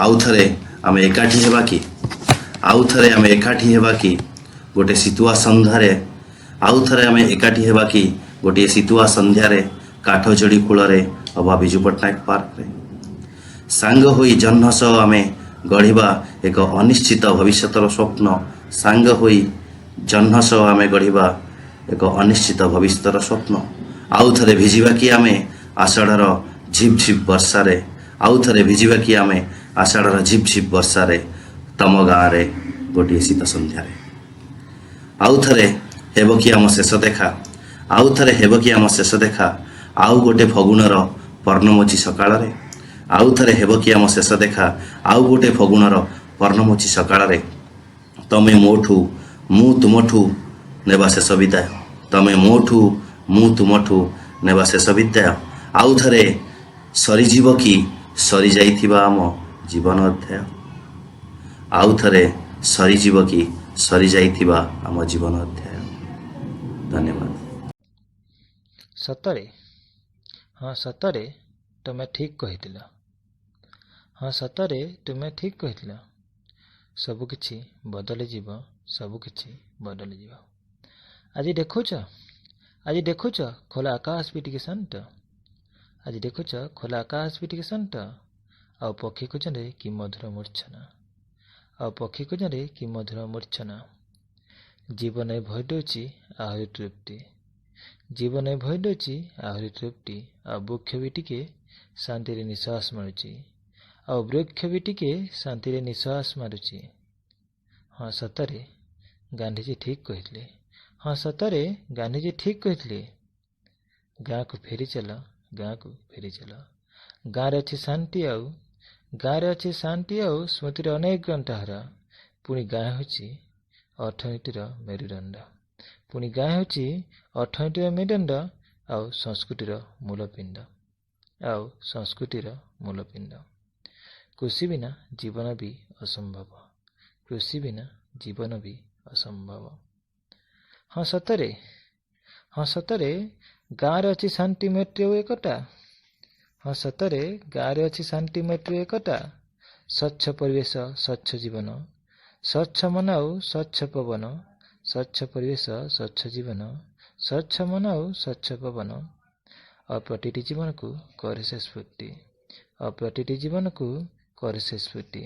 S7: ଆଉ ଥରେ ଆମେ ଏକାଠି ହେବା କି, ଆଉ ଥରେ ଆମେ ଏକାଠି ହେବା କି ଗୋଟେ ଶୀତୁଆ ସନ୍ଧ୍ୟାରେ, ଆଉ ଥରେ ଆମେ ଏକାଠି ହେବା କି ଗୋଟିଏ ଶୀତୁଆ ସନ୍ଧ୍ୟାରେ କାଠଯୋଡ଼ି କୂଳରେ ଅବା ବିଜୁ ପଟ୍ଟନାୟକ ପାର୍କରେ। ସାଙ୍ଗ ହୋଇ ଜହ୍ନ ସହ ଆମେ ଗଢ଼ିବା ଏକ ଅନିଶ୍ଚିତ ଭବିଷ୍ୟତର ସ୍ୱପ୍ନ। ସାଙ୍ଗ ହୋଇ ଜହ୍ନ ସହ ଆମେ ଗଢ଼ିବା ଏକ ଅନିଶ୍ଚିତ ଭବିଷ୍ୟତର ସ୍ୱପ୍ନ। ଆଉ ଥରେ ଭିଜିବା କି ଆମେ ଆଷାଢ଼ର ଝିପ୍ ଝିପ୍ ବର୍ଷାରେ, ଆଉ ଥରେ ଭିଜିବା କି ଆମେ ଆଷାଢ଼ର ଝିପ୍ ଝିପ୍ ବର୍ଷାରେ ତମ ଗାଁରେ ଗୋଟିଏ ଶୀତ ସନ୍ଧ୍ୟାରେ। ଆଉ ଥରେ ହେବ କି ଆମ ଶେଷ ଦେଖା, ଆଉ ଥରେ ହେବ କି ଆମ ଶେଷ ଦେଖା ଆଉ ଗୋଟେ ଫଗୁଣର ପର୍ଣ୍ଣମୋଚୀ ସକାଳରେ। ଆଉ ଥରେ ହେବ କି ଆମ ଶେଷ ଦେଖା ଆଉ ଗୋଟେ ଫଗୁଣର ପର୍ଣ୍ଣମୋଚୀ ସକାଳରେ। ତମେ ମୋଠୁ ମୁଁ ତୁମଠୁ ନେବା ଶେଷ ବିଦାୟ, ତମେ ମୋଠୁ ମୁଁ ତୁମଠୁ ନେବା ଶେଷ ବିଦାୟ। ଆଉ ଥରେ ସରିଯିବ କି ସରିଯାଇଥିବା ଆମ ଜୀବନ ଅଧ୍ୟାୟ, ଆଉ ଥରେ ସରିଯିବ କି ସରିଯାଇଥିବା ଆମ ଜୀବନ ଅଧ୍ୟାୟ। ଧନ୍ୟବାଦ।
S8: ସତରେ, ହଁ ସତରେ ତୁମେ ଠିକ୍ କହିଥିଲ, ହଁ ସତରେ ତୁମେ ଠିକ୍ କହିଥିଲ। ସବୁକିଛି ବଦଳିଯିବ, ସବୁକିଛି ବଦଳିଯିବ। ଆଜି ଦେଖୁଛ ଖୋଲା ଆକାଶ ବି ଟିକେ ଶାନ୍ତ, ଆଜି ଦେଖୁଛ ଖୋଲା ଆକାଶ ବି ଟିକେ ଶାନ୍ତ। ଆଉ ପକ୍ଷୀ ଖୋଜରେ କି ମଧୁର ମୂର୍ଚ୍ଛନା, ଆଉ ପକ୍ଷୀ ଖୋଜରେ କି ମଧୁର ମୂର୍ଚ୍ଛନା। ଜୀବନରେ ଭୟ ଦେଉଛି ଆହୁରି ତୃପ୍ତି, ଜୀବନରେ ଭୟ ଦେଉଛି ଆହୁରି ତୃପ୍ତି। ଆଉ ବୃକ୍ଷ ବି ଟିକେ ଶାନ୍ତିରେ ନିଶ୍ୱାସ ମାରୁଛି, ଆଉ ବୃକ୍ଷ ବି ଟିକେ ଶାନ୍ତିରେ ନିଶ୍ୱାସ ମାରୁଛି। ହଁ ସତରେ ଗାନ୍ଧିଜୀ ଠିକ୍ କହିଥିଲେ, ହଁ ସତରେ ଗାନ୍ଧିଜୀ ଠିକ୍ କହିଥିଲେ। ଗାଁକୁ ଫେରିଚାଲ, ଗାଁକୁ ଫେରିଚାଲ। ଗାଁରେ ଅଛି ଶାନ୍ତି ଆଉ, ଗାଁରେ ଅଛି ଶାନ୍ତି ଆଉ ସ୍ମୃତିର ଅନେକ ଗ୍ରନ୍ଥହାର। ପୁଣି ଗାଁ ହେଉଛି ଅର୍ଥନୀତିର ମେରୁଦଣ୍ଡ, ପୁଣି ଗାଁ ହେଉଛି ଅର୍ଥନୀତିର ମେରୁଦଣ୍ଡ ଆଉ ସଂସ୍କୃତିର ମୂଳପିଣ୍ଡ, ଆଉ ସଂସ୍କୃତିର ମୂଳପିଣ୍ଡ। କୃଷି ବିନା ଜୀବନ ବି ଅସମ୍ଭବ, କୃଷି ବିନା ଜୀବନ ବି ଅସମ୍ଭବ। ହଁ ସତରେ, ହଁ ସତରେ ଗାଁରେ ଅଛି ଶାନ୍ତି ମୈତ୍ରୀ ଓ ଏକତା, ହଁ ସତରେ ଗାଁରେ ଅଛି ଶାନ୍ତି ମୈତ୍ରୀ ଓ ଏକତା। ସ୍ୱଚ୍ଛ ପରିବେଶ ସ୍ୱଚ୍ଛ ଜୀବନ, ସ୍ୱଚ୍ଛ ମନ ଆଉ ସ୍ୱଚ୍ଛ ପବନ, ସ୍ୱଚ୍ଛ ପରିବେଶ ସ୍ୱଚ୍ଛ ଜୀବନ, ସ୍ୱଚ୍ଛ ମନ ଆଉ ସ୍ୱଚ୍ଛ ପବନ। ଆଉ ପ୍ରତିଟି ଜୀବନକୁ କରେ ସେ ସ୍ଫୂର୍ତ୍ତି, ଆଉ ପ୍ରତିଟି ଜୀବନକୁ କରେ ସେ ସ୍ଫୂର୍ତ୍ତି।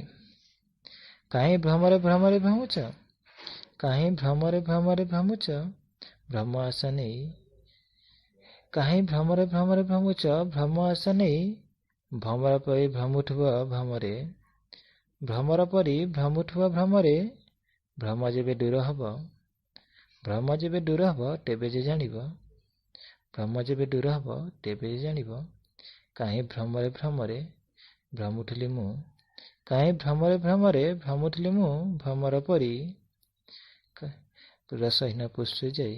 S8: କାହିଁ ଭ୍ରମରେ ଭ୍ରମରେ ଭ୍ରମୁଛ, କାହିଁ ଭ୍ରମରେ ଭ୍ରମରେ ଭ୍ରମୁଛ ଭ୍ରମ ଆଶା ନେଇ, କାହିଁ ଭ୍ରମରେ ଭ୍ରମରେ ଭ୍ରମୁଛ ଭ୍ରମ ଆଶା ନେଇ। ଭ୍ରମର ପରି ଭ୍ରମୁଥିବ ଭ୍ରମରେ, ଭ୍ରମର ପରି ଭ୍ରମୁଥିବ ଭ୍ରମରେ। ଭ୍ରମ ଯେବେ ଦୂର ହେବ, ଭ୍ରମ ଯେବେ ଦୂର ହେବ ତେବେ ଯେ ଜାଣିବ, ଭ୍ରମ ଯେବେ ଦୂର ହେବ ତେବେ ଯେ ଜାଣିବ। କାହିଁ ଭ୍ରମରେ ଭ୍ରମରେ ଭ୍ରମୁଥିଲି ମୁଁ, କାହିଁ ଭ୍ରମରେ ଭ୍ରମରେ ଭ୍ରମୁଥିଲି ମୁଁ, ଭ୍ରମର ପରି ରସହୀନ ପୁଷ୍ପେ ଯାଇ,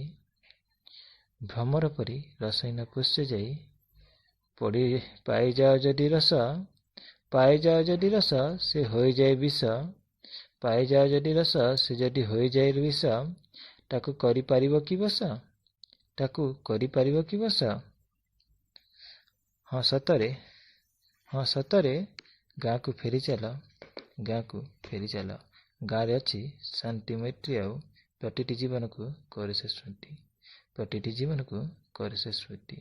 S8: ଭ୍ରମର ପରି ରସହୀନ ପୁଷ୍ପେ ଯାଇ ପଡ଼ି ପାଇଯାଅ ଯଦି ରସ, ପାଇଯାଅ ଯଦି ରସ ସେ ହୋଇଯାଏ ବିଷ, ପାଇଯାଅ ଯଦି ରସ ସେ ଯଦି ହୋଇଯାଏ ବିଷ, ତାକୁ କରିପାରିବ କି ବସ, ତାକୁ କରିପାରିବ କି ବସ? ହଁ ସତରେ ଗାଁକୁ ଫେରି ଚାଲ, ଗାଁକୁ ଫେରି ଚାଲ। ଗାଁରେ ଅଛି ଶାନ୍ତି ମୈତ୍ରୀ, ଆଉ ପ୍ରତିଟି ଜୀବନକୁ କରେ ସେ ସ୍ମୃତି, ପ୍ରତିଟି ଜୀବନକୁ କରେ ସେ ସ୍ମୃତି।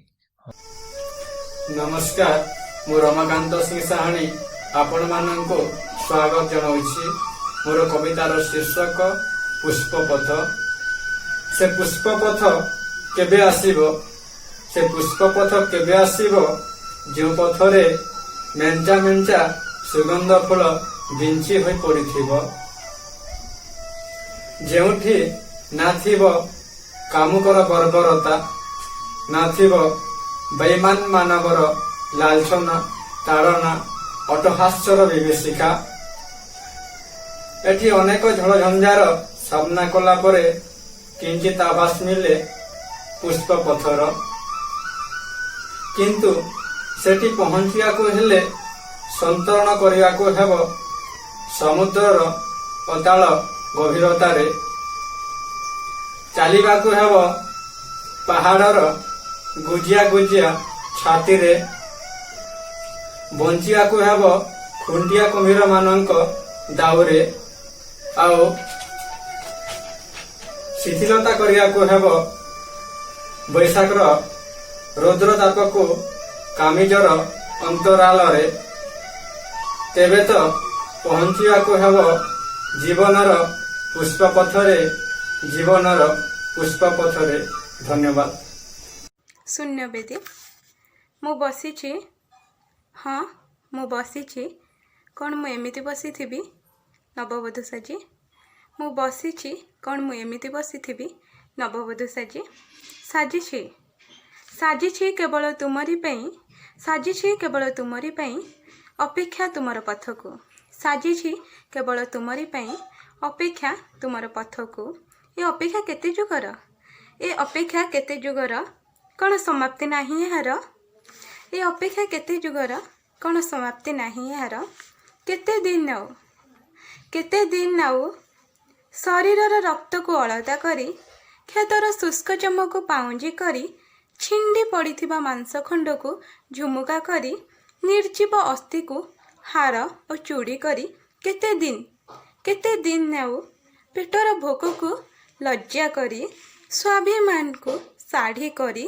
S9: ନମସ୍କାର, ମୁଁ ରମାକାନ୍ତ ସିଂ ସାହାଣୀ ଆପଣମାନଙ୍କୁ ସ୍ୱାଗତ ଜଣାଉଛି। ମୋର କବିତାର ଶୀର୍ଷକ ପୁଷ୍ପପଥ। ସେ ପୁଷ୍ପପଥ କେବେ ଆସିବ, ସେ ପୁଷ୍ପପଥ କେବେ ଆସିବ, ଯେଉଁ ପଥରେ ମେଞ୍ଚା ମେଞ୍ଚା ସୁଗନ୍ଧ ଫୁଲ ବିଞ୍ଚି ହୋଇ ପଡ଼ିଥିବ, ଯେଉଁଠି ନା ଥିବ କାମୁକର ବର୍ବରତା, ନା ଥିବ ବେଇମାନ ମାନବର ଲାଲଛନା, ତାଡ଼ନା, ଅଟହାସ୍ୟର ବିଭୀଷିକା। ଏଠି ଅନେକ ଝଡ଼ଝଞ୍ଜାର ସାମ୍ନା କଲା ପରେ କିଞ୍ଚିତ ଆଭାସ ମିଳେ ପୁଷ୍ପପଥର। କିନ୍ତୁ ସେଠି ପହଞ୍ଚିବାକୁ ହେଲେ ସନ୍ତରଣ କରିବାକୁ ହେବ ସମୁଦ୍ରର ଅତାଳ ଗଭୀରତାରେ, ଚାଲିବାକୁ ହେବ ପାହାଡ଼ର ଗୁଜିଆ ଗୁଜିଆ ଛାତିରେ, ବଞ୍ଚିବାକୁ ହେବ ଖୁଣ୍ଟିଆ କୁମ୍ଭୀରମାନଙ୍କ ଦାଉରେ, ଆଉ ଶିଥିଳତା କରିବାକୁ ହେବ ବୈଶାଖର ରୌଦ୍ରତାପକୁ କାମିଜର ଅନ୍ତରାଳରେ। ତେବେ ତ ପହଞ୍ଚିବାକୁ ହେବ ଜୀବନର ପୁଷ୍ପପଥରେ, ଜୀବନର ପୁଷ୍ପପଥରେ। ଧନ୍ୟବାଦ।
S10: ଶୂନ୍ୟବେଦୀ। ମୁଁ ବସିଛି, ହଁ ମୁଁ ବସିଛି। କ'ଣ ମୁଁ ଏମିତି ବସିଥିବି ନବବଧୂ ସାଜି? ମୁଁ ବସିଛି, କ'ଣ ମୁଁ ଏମିତି ବସିଥିବି ନବବଧୂ ସାଜି? ସାଜିଛି, ସାଜିଛି କେବଳ ତୁମରି ପାଇଁ, ସାଜିଛି କେବଳ ତୁମରି ପାଇଁ, ଅପେକ୍ଷା ତୁମର ପଥକୁ। ସାଜିଛି କେବଳ ତୁମରି ପାଇଁ, ଅପେକ୍ଷା ତୁମର ପଥକୁ। ଏ ଅପେକ୍ଷା କେତେ ଯୁଗର, ଏ ଅପେକ୍ଷା କେତେ ଯୁଗର, କ'ଣ ସମାପ୍ତି ନାହିଁ ଏହାର? ଏ ଅପେକ୍ଷା କେତେ ଯୁଗର, କ'ଣ ସମାପ୍ତି ନାହିଁ ଏହାର? କେତେ ଦିନ ଆଉ, କେତେ ଦିନ ଆଉ ଶରୀରର ରକ୍ତକୁ ଅଳତା କରି, କ୍ଷତର ଶୁଷ୍କ ଚମକୁ ପାଉଁଜି କରି, ଛିଣ୍ଡି ପଡ଼ିଥିବା ମାଂସ ଖଣ୍ଡକୁ ଝୁମୁକା କରି, ନିର୍ଜୀବ ଅସ୍ଥିକୁ ହାର ଓ ଚୁଡ଼ି କରି, କେତେ ଦିନ ଆଉ ପେଟର ଭୋକକୁ ଲଜ୍ଜା କରି, ସ୍ୱାଭିମାନକୁ ଶାଢ଼ୀ କରି,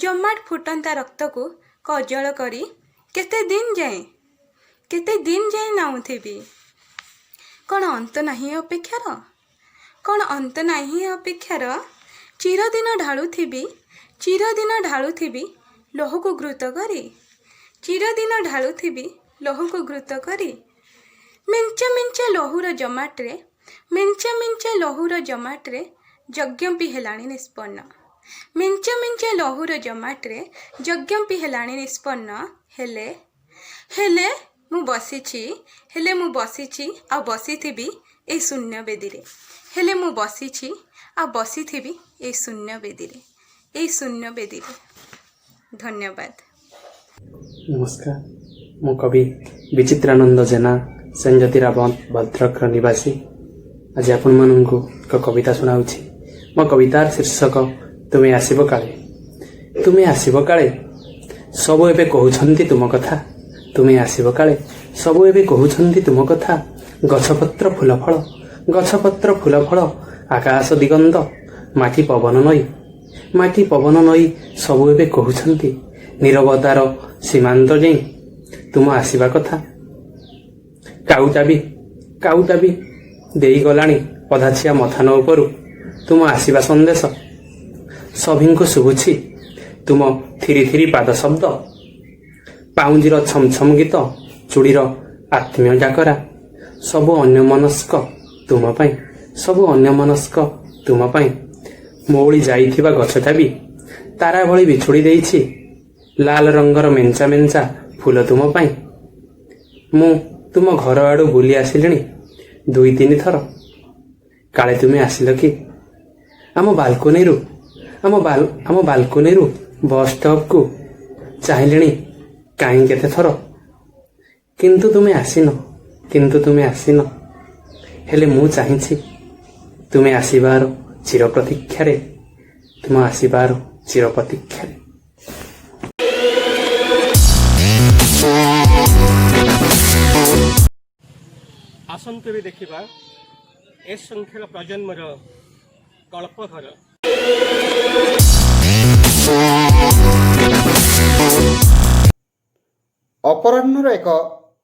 S10: ଜମାଟ ଫୁଟନ୍ତା ରକ୍ତକୁ କଜଳ କରି, କେତେ ଦିନ ଯାଏଁ ନାଉଥିବି? କ'ଣ ଅନ୍ତ ନାହିଁ ଏ ଅପେକ୍ଷାର? କ'ଣ ଅନ୍ତ ନାହିଁ ଏ ଅପେକ୍ଷାର? ଚିରଦିନ ଢାଳୁଥିବି ଲହୁକୁ ଘୃତ କରି, ଚିରଦିନ ଢାଳୁଥିବି ଲହୁକୁ ଘୃତ କରି, ମେଞ୍ଚା ମେଞ୍ଚା ଲହୁର ଜମାଟରେ, ମେଞ୍ଚା ମେଞ୍ଚା ଲହୁର ଜମାଟରେ ଯଜ୍ଞପି ହେଲାଣି ନିଷ୍ପନ୍ନ, ମେଞ୍ଚା ମେଞ୍ଚା ଲହୁର ଜମାଟରେ ଯଜ୍ଞପି ହେଲାଣି ନିଷ୍ପନ୍ନ। ହେଲେ ମୁଁ ବସିଛି ଆଉ ବସିଥିବି ଏଇ ଶୂନ୍ୟ ବେଦୀରେ, ହେଲେ ମୁଁ ବସିଛି ଆଉ ବସିଥିବି ଏଇ ଶୂନ୍ୟ ବେଦୀରେ। ଧନ୍ୟବାଦ।
S11: ନମସ୍କାର, ମୁଁ କବି ବିଚିତ୍ରାନନ୍ଦ ଜେନା, ସେଞ୍ଜତିରା ଭଦ୍ରକର ନିବାସୀ। ଆଜି ଆପଣମାନଙ୍କୁ ଏକ କବିତା ଶୁଣାଉଛି। ମୋ କବିତାର ଶୀର୍ଷକ ତୁମେ ଆସିବ କାଳେ। ତୁମେ ଆସିବ କାଳେ, ସବୁ ଏବେ କହୁଛନ୍ତି ତୁମ କଥା। ତୁମେ ଆସିବ କାଳେ, ସବୁ ଏବେ କହୁଛନ୍ତି ତୁମ କଥା। ଗଛପତ୍ର ଫୁଲ ଫଳ, ଆକାଶ ଦିଗନ୍ତ, ମାଟି ପବନ ନଈ, ସବୁ ଏବେ କହୁଛନ୍ତି ନୀରବତାର ସୀମାନ୍ତ ଯାଇ ତୁମ ଆସିବା କଥା। କାଉଟା ବି ଦେଇଗଲାଣି ଅଧାଛିଆ ମଥାନ ଉପରୁ ତୁମ ଆସିବା ସନ୍ଦେଶ। ସଭିଙ୍କୁ ଶୁଭୁଛି ତୁମ ଥିରି ପାଦ ଶବ୍ଦ, ପାଉଁଜିର ଛମଛମ ଗୀତ, ଚୁଡ଼ିର ଆତ୍ମୀୟ ଡାକରା। ସବୁ ଅନ୍ୟମନସ୍କ ତୁମ ପାଇଁ। ମଉଳି ଯାଇଥିବା ଗଛଟା ବି ତାରା ଭଳି ବିଛୁଡ଼ି ଦେଇଛି ଲାଲ ରଙ୍ଗର ମେଞ୍ଚା ଫୁଲ ତୁମ ପାଇଁ। ମୁଁ ତୁମ ଘର ଆଡ଼ୁ ବୁଲି ଆସିଲିଣି 2-3 ଥର। କାଳେ ତୁମେ ଆସିଲ କି? ଆମ ବାଲକୋନିରୁ ବସ୍ ଷ୍ଟପକୁ ଚାହିଁଲିଣି କାହିଁ କେତେ ଥର, କିନ୍ତୁ ତୁମେ ଆସିନ। ହେଲେ ମୁଁ ଚାହିଁଛି ତୁମେ ଆସିବାର ଚିର ପ୍ରତୀକ୍ଷାରେ।
S1: ଆସନ୍ତୁ ଏବେ ଦେଖିବା ଏ ସଂଖ୍ୟାର ପ୍ରଜନ୍ମର ଗଳ୍ପଧର।
S3: ଅପରାହ୍ନର ଏକ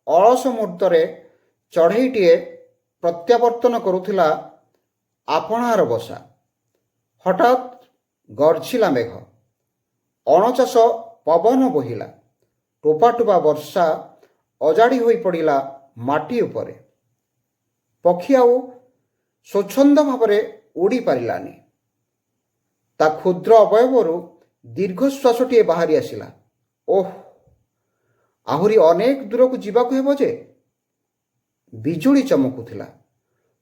S3: ଅଳସ ମୁହୂର୍ତ୍ତରେ ଚଢ଼େଇଟିଏ ପ୍ରତ୍ୟାବର୍ତ୍ତନ କରୁଥିଲା ଆପଣାର ବସା। ହଠାତ୍ ଗର୍ଜିଲା ମେଘ, ଅଣଚାଷ ପବନ ବୋହିଲା, ଟୋପା ଟୋପା ବର୍ଷା ଅଜାଡ଼ି ହୋଇ ପଡ଼ିଲା ମାଟି ଉପରେ। ପକ୍ଷୀ ଆଉ ସ୍ୱଚ୍ଛନ୍ଦ ଭାବରେ ଉଡ଼ି ପାରିଲାନି। ତା କ୍ଷୁଦ୍ର ଅବୟବରୁ ଦୀର୍ଘଶ୍ୱାସଟିଏ ବାହାରି ଆସିଲା। ଓଃ, ଆହୁରି ଅନେକ ଦୂରକୁ ଯିବାକୁ ହେବ ଯେ। ବିଜୁଳି ଚମକୁଥିଲା।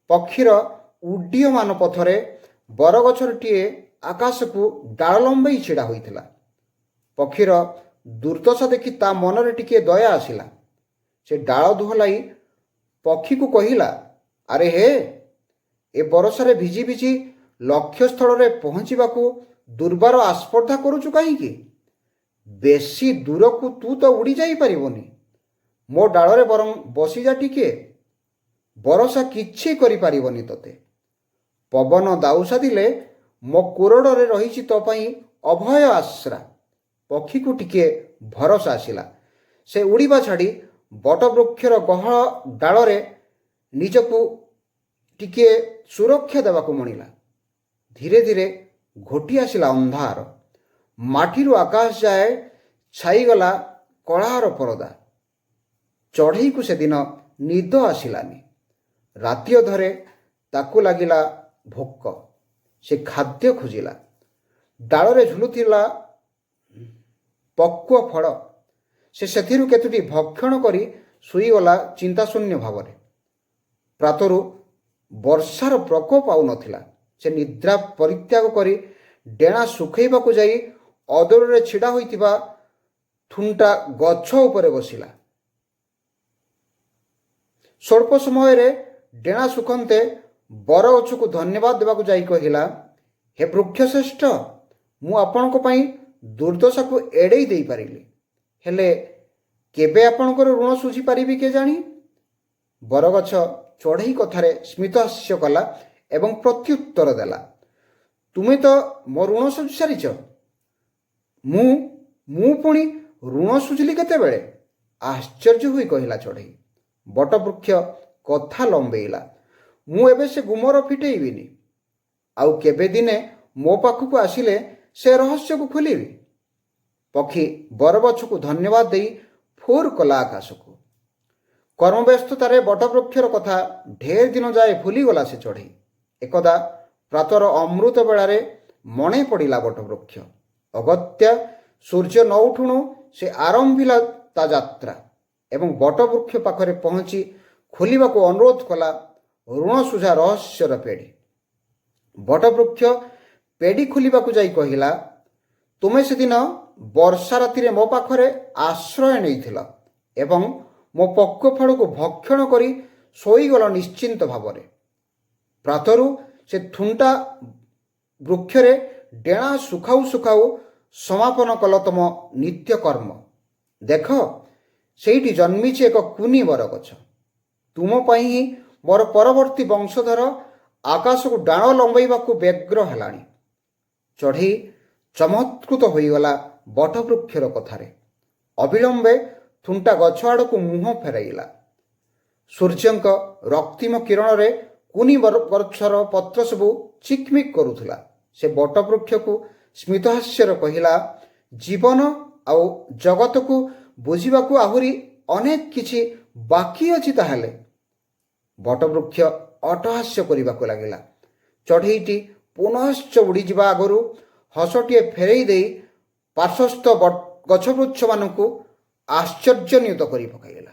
S3: ପକ୍ଷୀର ଉଡ୍ଡୀୟମାନ ପଥରେ ବରଗଛଟିଏ ଆକାଶକୁ ଡାଳ ଲମ୍ବେଇ ଛିଡ଼ା ହୋଇଥିଲା। ପକ୍ଷୀର ଦୁର୍ଦ୍ଦଶା ଦେଖି ତା ମନରେ ଟିକିଏ ଦୟା ଆସିଲା। ସେ ଡାଳ ଦୋହଲାଇ ପକ୍ଷୀକୁ କହିଲା, ଆରେ ହେ, ଏ ବରଷାରେ ଭିଜି ଭିଜି ଲକ୍ଷ୍ୟସ୍ଥଳରେ ପହଞ୍ଚିବାକୁ ଦୁର୍ବାର ଆସ୍ପର୍ଦ୍ଧା କରୁଛୁ କାହିଁକି? ବେଶୀ ଦୂରକୁ ତୁ ତ ଉଡ଼ି ଯାଇପାରିବୁନି। ମୋ ଡାଳରେ ବରଂ ବସିଯା ଟିକିଏ। ବରଷା କିଛି କରିପାରିବନି ତୋତେ। ପବନ ଦାଉସା ଦିଲେ ମୋ କୋରଡ଼ରେ ରହିଛି ତୋ ପାଇଁ ଅଭୟ ଆଶ୍ରା। ପକ୍ଷୀକୁ ଟିକିଏ ଭରସା ଆସିଲା। ସେ ଉଡ଼ିବା ଛାଡ଼ି ବଟବୃକ୍ଷର ଗହଳ ଡାଳରେ ନିଜକୁ ଟିକିଏ ସୁରକ୍ଷା ଦେବାକୁ ମଣିଲା। ଧୀରେ ଧୀରେ ଘୋଟି ଆସିଲା ଅନ୍ଧାର। ମାଟିରୁ ଆକାଶ ଯାଏ ଛାଇଗଲା କଳାର ପରଦା। ଚଢ଼େଇକୁ ସେଦିନ ନିଦ ଆସିଲାନି। ରାତି ଅଧରେ ତାକୁ ଲାଗିଲା ଭୋକ। ସେ ଖାଦ୍ୟ ଖୋଜିଲା। ଡାଳରେ ଝୁଲୁଥିଲା ପକ୍ୱ ଫଳ। ସେ ସେଥିରୁ କେତୋଟି ଭକ୍ଷଣ କରି ଶୋଇଗଲା ଚିନ୍ତାଶୂନ୍ୟ ଭାବରେ। ପ୍ରାତରୁ ବର୍ଷାର ପ୍ରକୋପ ଆଉ ନଥିଲା। ସେ ନିଦ୍ରା ପରିତ୍ୟାଗ କରି ଡେଣା ଶୁଖେଇବାକୁ ଯାଇ ଅଦୂରରେ ଛିଡ଼ା ହୋଇଥିବା ଥୁଣ୍ଟା ଗଛ ଉପରେ ବସିଲା। ସ୍ୱଳ୍ପ ସମୟରେ ଡେଣା ଶୁଖନ୍ତେ ବରଗଛକୁ ଧନ୍ୟବାଦ ଦେବାକୁ ଯାଇ କହିଲା, ହେ ବୃକ୍ଷଶ୍ରେଷ୍ଠ, ମୁଁ ଆପଣଙ୍କ ପାଇଁ ଦୁର୍ଦ୍ଦଶାକୁ ଏଡ଼େଇ ଦେଇପାରିଲି, ହେଲେ କେବେ ଆପଣଙ୍କର ଋଣ ଶୁଝିପାରିବି କେଜାଣି? ବରଗଛ ଚଢ଼େଇ କଥାରେ ସ୍ମିତହାସ୍ୟ କଲା ଏବଂ ପ୍ରତ୍ୟୁତ୍ତର ଦେଲା, ତୁମେ ତ ମୋ ଋଣ ଶୁଝି ସାରିଛ। ମୁଁ ପୁଣି ଋଣ ଶୁଝିଲି କେତେବେଳେ? ଆଶ୍ଚର୍ଯ୍ୟ ହୋଇ କହିଲା ଚଢ଼େଇ। ବଟବୃକ୍ଷ କଥା ଲମ୍ବେଇଲା, ମୁଁ ଏବେ ସେ ଗୁମର ଫିଟେଇବିନି। ଆଉ କେବେ ଦିନେ ମୋ ପାଖକୁ ଆସିଲେ ସେ ରହସ୍ୟକୁ ଖୋଲିବି। ପକ୍ଷୀ ବରଗଛକୁ ଧନ୍ୟବାଦ ଦେଇ ଫୁର କଲା ଆକାଶକୁ। କର୍ମବ୍ୟସ୍ତତାରେ ବଟବୃକ୍ଷର କଥା ଢେର ଦିନ ଯାଏ ଭୁଲିଗଲା ସେ ଚଢ଼େଇ। ଏକଦା ପ୍ରାତର ଅମୃତ ବେଳାରେ ମନେ ପଡ଼ିଲା ବଟବୃକ୍ଷ। ଅଗତ୍ୟା ସୂର୍ଯ୍ୟ ନ ଉଠୁଣୁ ସେ ଆରମ୍ଭିଲା ତା ଯାତ୍ରା ଏବଂ ବଟବୃକ୍ଷ ପାଖରେ ପହଞ୍ଚି ଖୋଲିବାକୁ ଅନୁରୋଧ କଲା ଋଣ ସୁଝା ରହସ୍ୟର ପେଡ଼ି। ବଟବୃକ୍ଷ ପେଡ଼ି ଖୋଲିବାକୁ ଯାଇ କହିଲା, ତୁମେ ସେଦିନ ବର୍ଷା ରାତିରେ ମୋ ପାଖରେ ଆଶ୍ରୟ ନେଇଥିଲ ଏବଂ ମୋ ପକ୍ୱ ଫଳକୁ ଭକ୍ଷଣ କରି ଶୋଇଗଲ ନିଶ୍ଚିନ୍ତ ଭାବରେ। ପ୍ରାତରୁ ସେ ଥୁଣ୍ଟା ବୃକ୍ଷରେ ଡେଣା ଶୁଖାଉ ଶୁଖାଉ ସମାପନ କଲ ତମ ନିତ୍ୟକର୍ମ। ଦେଖ, ସେଇଠି ଜନ୍ମିଛି ଏକ କୁନି ବରଗଛ। ତୁମ ପାଇଁ ହିଁ ମୋର ପରବର୍ତ୍ତୀ ବଂଶଧର ଆକାଶକୁ ଡାଳ ଲମ୍ବେଇବାକୁ ବ୍ୟଗ୍ର ହେଲାଣି। ଚଢ଼େଇ ଚମତ୍କୃତ ହୋଇଗଲା ବଟବୃକ୍ଷର କଥାରେ। ଅବିଳମ୍ବେ ଥୁଣ୍ଟା ଗଛ ଆଡ଼କୁ ମୁହଁ ଫେରାଇଲା। ସୂର୍ଯ୍ୟଙ୍କ ରକ୍ତିମ କିରଣରେ କୁନି ଗଛର ପତ୍ର ସବୁ ଚିକ୍ମିକ୍ କରୁଥିଲା। ସେ ବଟବୃକ୍ଷକୁ ସ୍ମିତହାସ୍ୟର କହିଲା, ଜୀବନ ଆଉ ଜଗତକୁ ବୁଝିବାକୁ ଆହୁରି ଅନେକ କିଛି ବାକି ଅଛି ତାହେଲେ। ବଟବୃକ୍ଷ ଅଟ୍ଟହାସ୍ୟ କରିବାକୁ ଲାଗିଲା। ଚଢ଼େଇଟି ପୁନଶ୍ଚ ଉଡ଼ିଯିବା ଆଗରୁ ହସଟିଏ ଫେରେଇ ଦେଇ ପାର୍ଶ୍ୱସ୍ଥ ଗଛବୃକ୍ଷମାନଙ୍କୁ ଆଶ୍ଚର୍ଯ୍ୟନିତ କରି ପକାଇଲା।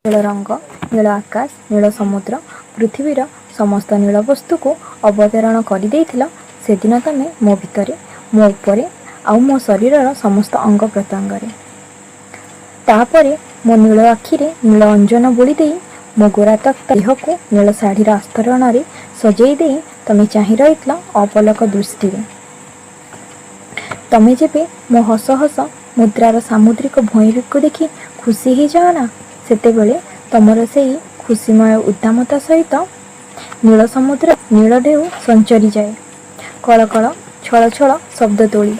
S12: ନୀଳ ରଙ୍ଗ, ନୀଳ ଆକାଶ, ନୀଳ ସମୁଦ୍ର, ପୃଥିବୀର ସମସ୍ତ ନୀଳ ବସ୍ତୁକୁ ଅବତରଣ କରିଦେଇଥିଲ ସେଦିନ ତମେ ମୋ ଭିତରେ, ମୋ ଉପରେ ଆଉ ମୋ ଶରୀରର ସମସ୍ତ ଅଙ୍ଗ ପ୍ରତ୍ୟଙ୍ଗରେ। ତାପରେ ମୋ ନୀଳ ଆଖିରେ ନୀଳ ଅଞ୍ଜନ ବୋଳି ଦେଇ ମୋ ଗୋରାତକ୍ତ ଦେହକୁ ନୀଳ ଶାଢ଼ୀର ଆସ୍ତରଣରେ ସଜେଇ ଦେଇ ତମେ ଚାହିଁ ରହିଥିଲ ଅପଲକ ଦୃଷ୍ଟିରେ। ତମେ ଯେବେ ମୋ ହସ ହସ ମୁଦ୍ରାର ସାମୁଦ୍ରିକ ଭୂଇଁକୁ ଦେଖି ଖୁସି ହେଇଯାଅ ନା, ସେତେବେଳେ ତମର ସେଇ ଖୁସିମୟ ଉଦ୍ଦାମତା ସହିତ ନୀଳ ସମୁଦ୍ର ନୀଳ ଢେଉ ସଞ୍ଚରିଯାଏ କଳକଳ ଛଳ ଛଳ ଶବ୍ଦ ତୋଳି।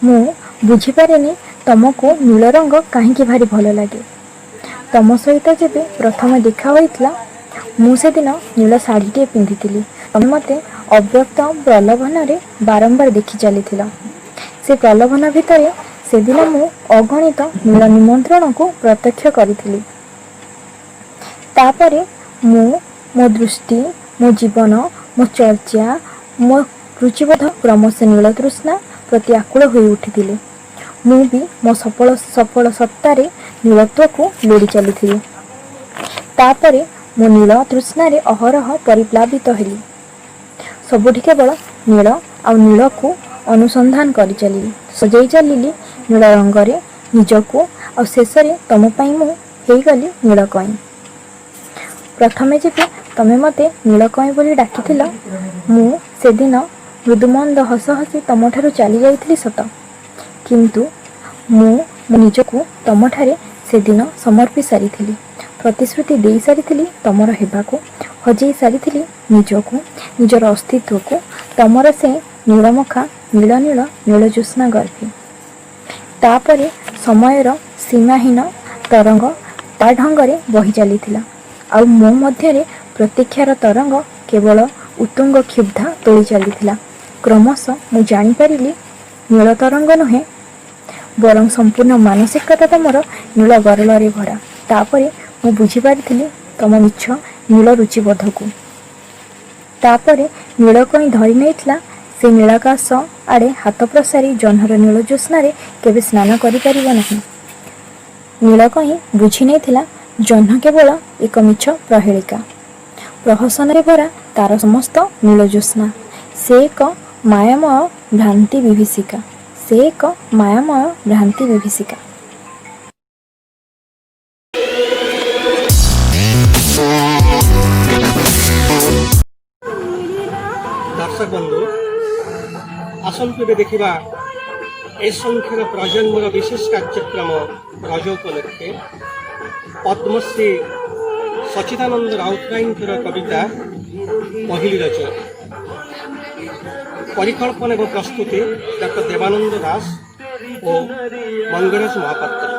S12: ମୁଁ ବୁଝିପାରେନି ତମକୁ ନୀଳ ରଙ୍ଗ କାହିଁକି ଭାରି ଭଲ ଲାଗେ। ତମ ସହିତ ଯେବେ ପ୍ରଥମେ ଦେଖା ହୋଇଥିଲା ମୁଁ ସେଦିନ ନୀଳ ଶାଢ଼ୀଟିଏ ପିନ୍ଧିଥିଲି। ତମେ ମୋତେ ଅବ୍ୟକ୍ତ ପ୍ରଲୋଭନରେ ବାରମ୍ବାର ଦେଖି ଚାଲିଥିଲ। ସେ ପ୍ରଲୋଭନ ଭିତରେ ସେଦିନ ମୁଁ ଅଗଣିତ ନୀଳ ନିମନ୍ତ୍ରଣକୁ ପ୍ରତ୍ୟକ୍ଷ କରିଥିଲି। ତାପରେ ମୋ ଦୃଷ୍ଟି, ମୋ ଜୀବନ, ମୋ ଚର୍ଚ୍ଚା, ମୋ ରୁଚିବୋଧ କ୍ରମଶଃ ନୀଳ ତୃଷ୍ଣା ପ୍ରତି ଆକୁଳ ହୋଇ ଉଠିଥିଲି। ମୁଁ ବି ମୋ ସଫଳ ସତ୍ତାରେ ନୀଳତ୍ୱକୁ ଲୋଡ଼ି ଚାଲିଥିଲି। ତାପରେ ମୋ ନୀଳ ତୃଷ୍ଣାରେ ଅହରହ ପରିପ୍ଲାବିତ ହେଲି। ସବୁଠି କେବଳ ନୀଳ ଆଉ ନୀଳକୁ ଅନୁସନ୍ଧାନ କରି ଚାଲିଲି, ସଜେଇ ଚାଲିଲି ନୀଳ ରଙ୍ଗରେ ନିଜକୁ, ଆଉ ଶେଷରେ ତମ ପାଇଁ ମୁଁ ହେଇଗଲି ନୀଳକଇଁ। ପ୍ରଥମେ ଯେବେ ତମେ ମୋତେ ନୀଳକଇଁ ବୋଲି ଡାକିଥିଲ ମୁଁ ସେଦିନ ମୃଦୁମନ୍ଦ ହସ ହସି ତମଠାରୁ ଚାଲି ଯାଇଥିଲି ସତ, କିନ୍ତୁ ମୁଁ ନିଜକୁ ତମଠାରେ ସେଦିନ ସମର୍ପି ସାରିଥିଲି, ପ୍ରତିଶ୍ରୁତି ଦେଇ ସାରିଥିଲି ତମର ହେବାକୁ, ହଜେଇ ସାରିଥିଲି ନିଜକୁ, ନିଜର ଅସ୍ତିତ୍ୱକୁ ତମର ସେ ନୀଳମଖା ନୀଳ ନୀଳ ନୀଳଜ୍ୟୋତ୍ସ୍ନା ଗର୍ଭେ। ତାପରେ ସମୟର ସୀମାହୀନ ତରଙ୍ଗ ତା ଢଙ୍ଗରେ ବହି ଚାଲିଥିଲା, ଆଉ ମୋ ମଧ୍ୟରେ ପ୍ରତୀକ୍ଷାର ତରଙ୍ଗ କେବଳ ଉତ୍ତୁଙ୍ଗ କ୍ଷୁବ୍ଧା ତୋଳି ଚାଲିଥିଲା। କ୍ରମଶଃ ମୁଁ ଜାଣିପାରିଲି ନୀଳ ତରଙ୍ଗ ନୁହେଁ, ବରଂ ସମ୍ପୂର୍ଣ୍ଣ ମାନସିକତା ତମର ନୀଳ ଗରଳରେ ଭରା। ତାପରେ ମୁଁ ବୁଝିପାରିଥିଲି ତମ ମିଛ ନୀଳ ରୁଚିବୋଧକୁ। ତାପରେ ନୀଳକଇଁ ଧରି ନେଇଥିଲା ସେ ନୀଳାକାଶ ଆଡ଼େ ହାତ ପ୍ରସାରି ଜହ୍ନର ନୀଳ ଜ୍ୟୋତ୍ସ୍ନାରେ କେବେ ସ୍ନାନ କରିପାରିବ ନାହିଁ। ନୀଳକଇଁ ବୁଝି ନେଇଥିଲା ଜହ୍ନ କେବଳ ଏକ ମିଛ ପ୍ରହେଳିକା, ପ୍ରହସନରେ ଭରା ତାର ସମସ୍ତ ନୀଳ ଜ୍ୟୋତ୍ସ୍ନା। ସେ ଏକ ମାୟାମୟ ଭ୍ରାନ୍ତି ବିଭୀଷିକା।
S1: ଦର୍ଶକ ବନ୍ଧୁ, ଆସନ୍ତୁ ଏବେ ଦେଖିବା ଏ ସଂଖ୍ୟାର ପ୍ରଜନ୍ମର ବିଶେଷ କାର୍ଯ୍ୟକ୍ରମ ରଜ ଉପଲକ୍ଷେ ପଦ୍ମଶ୍ରୀ ସଚିଦାନନ୍ଦ ରାଉତରାୟଙ୍କର କବିତା ପହିଲି ରଜ। ପରିକଳ୍ପନା ଏବଂ ପ୍ରସ୍ତୁତି ଡକ୍ଟର ଦେବାନନ୍ଦ ଦାସ ଓ ମଙ୍ଗରାଜ ମହାପାତ୍ର।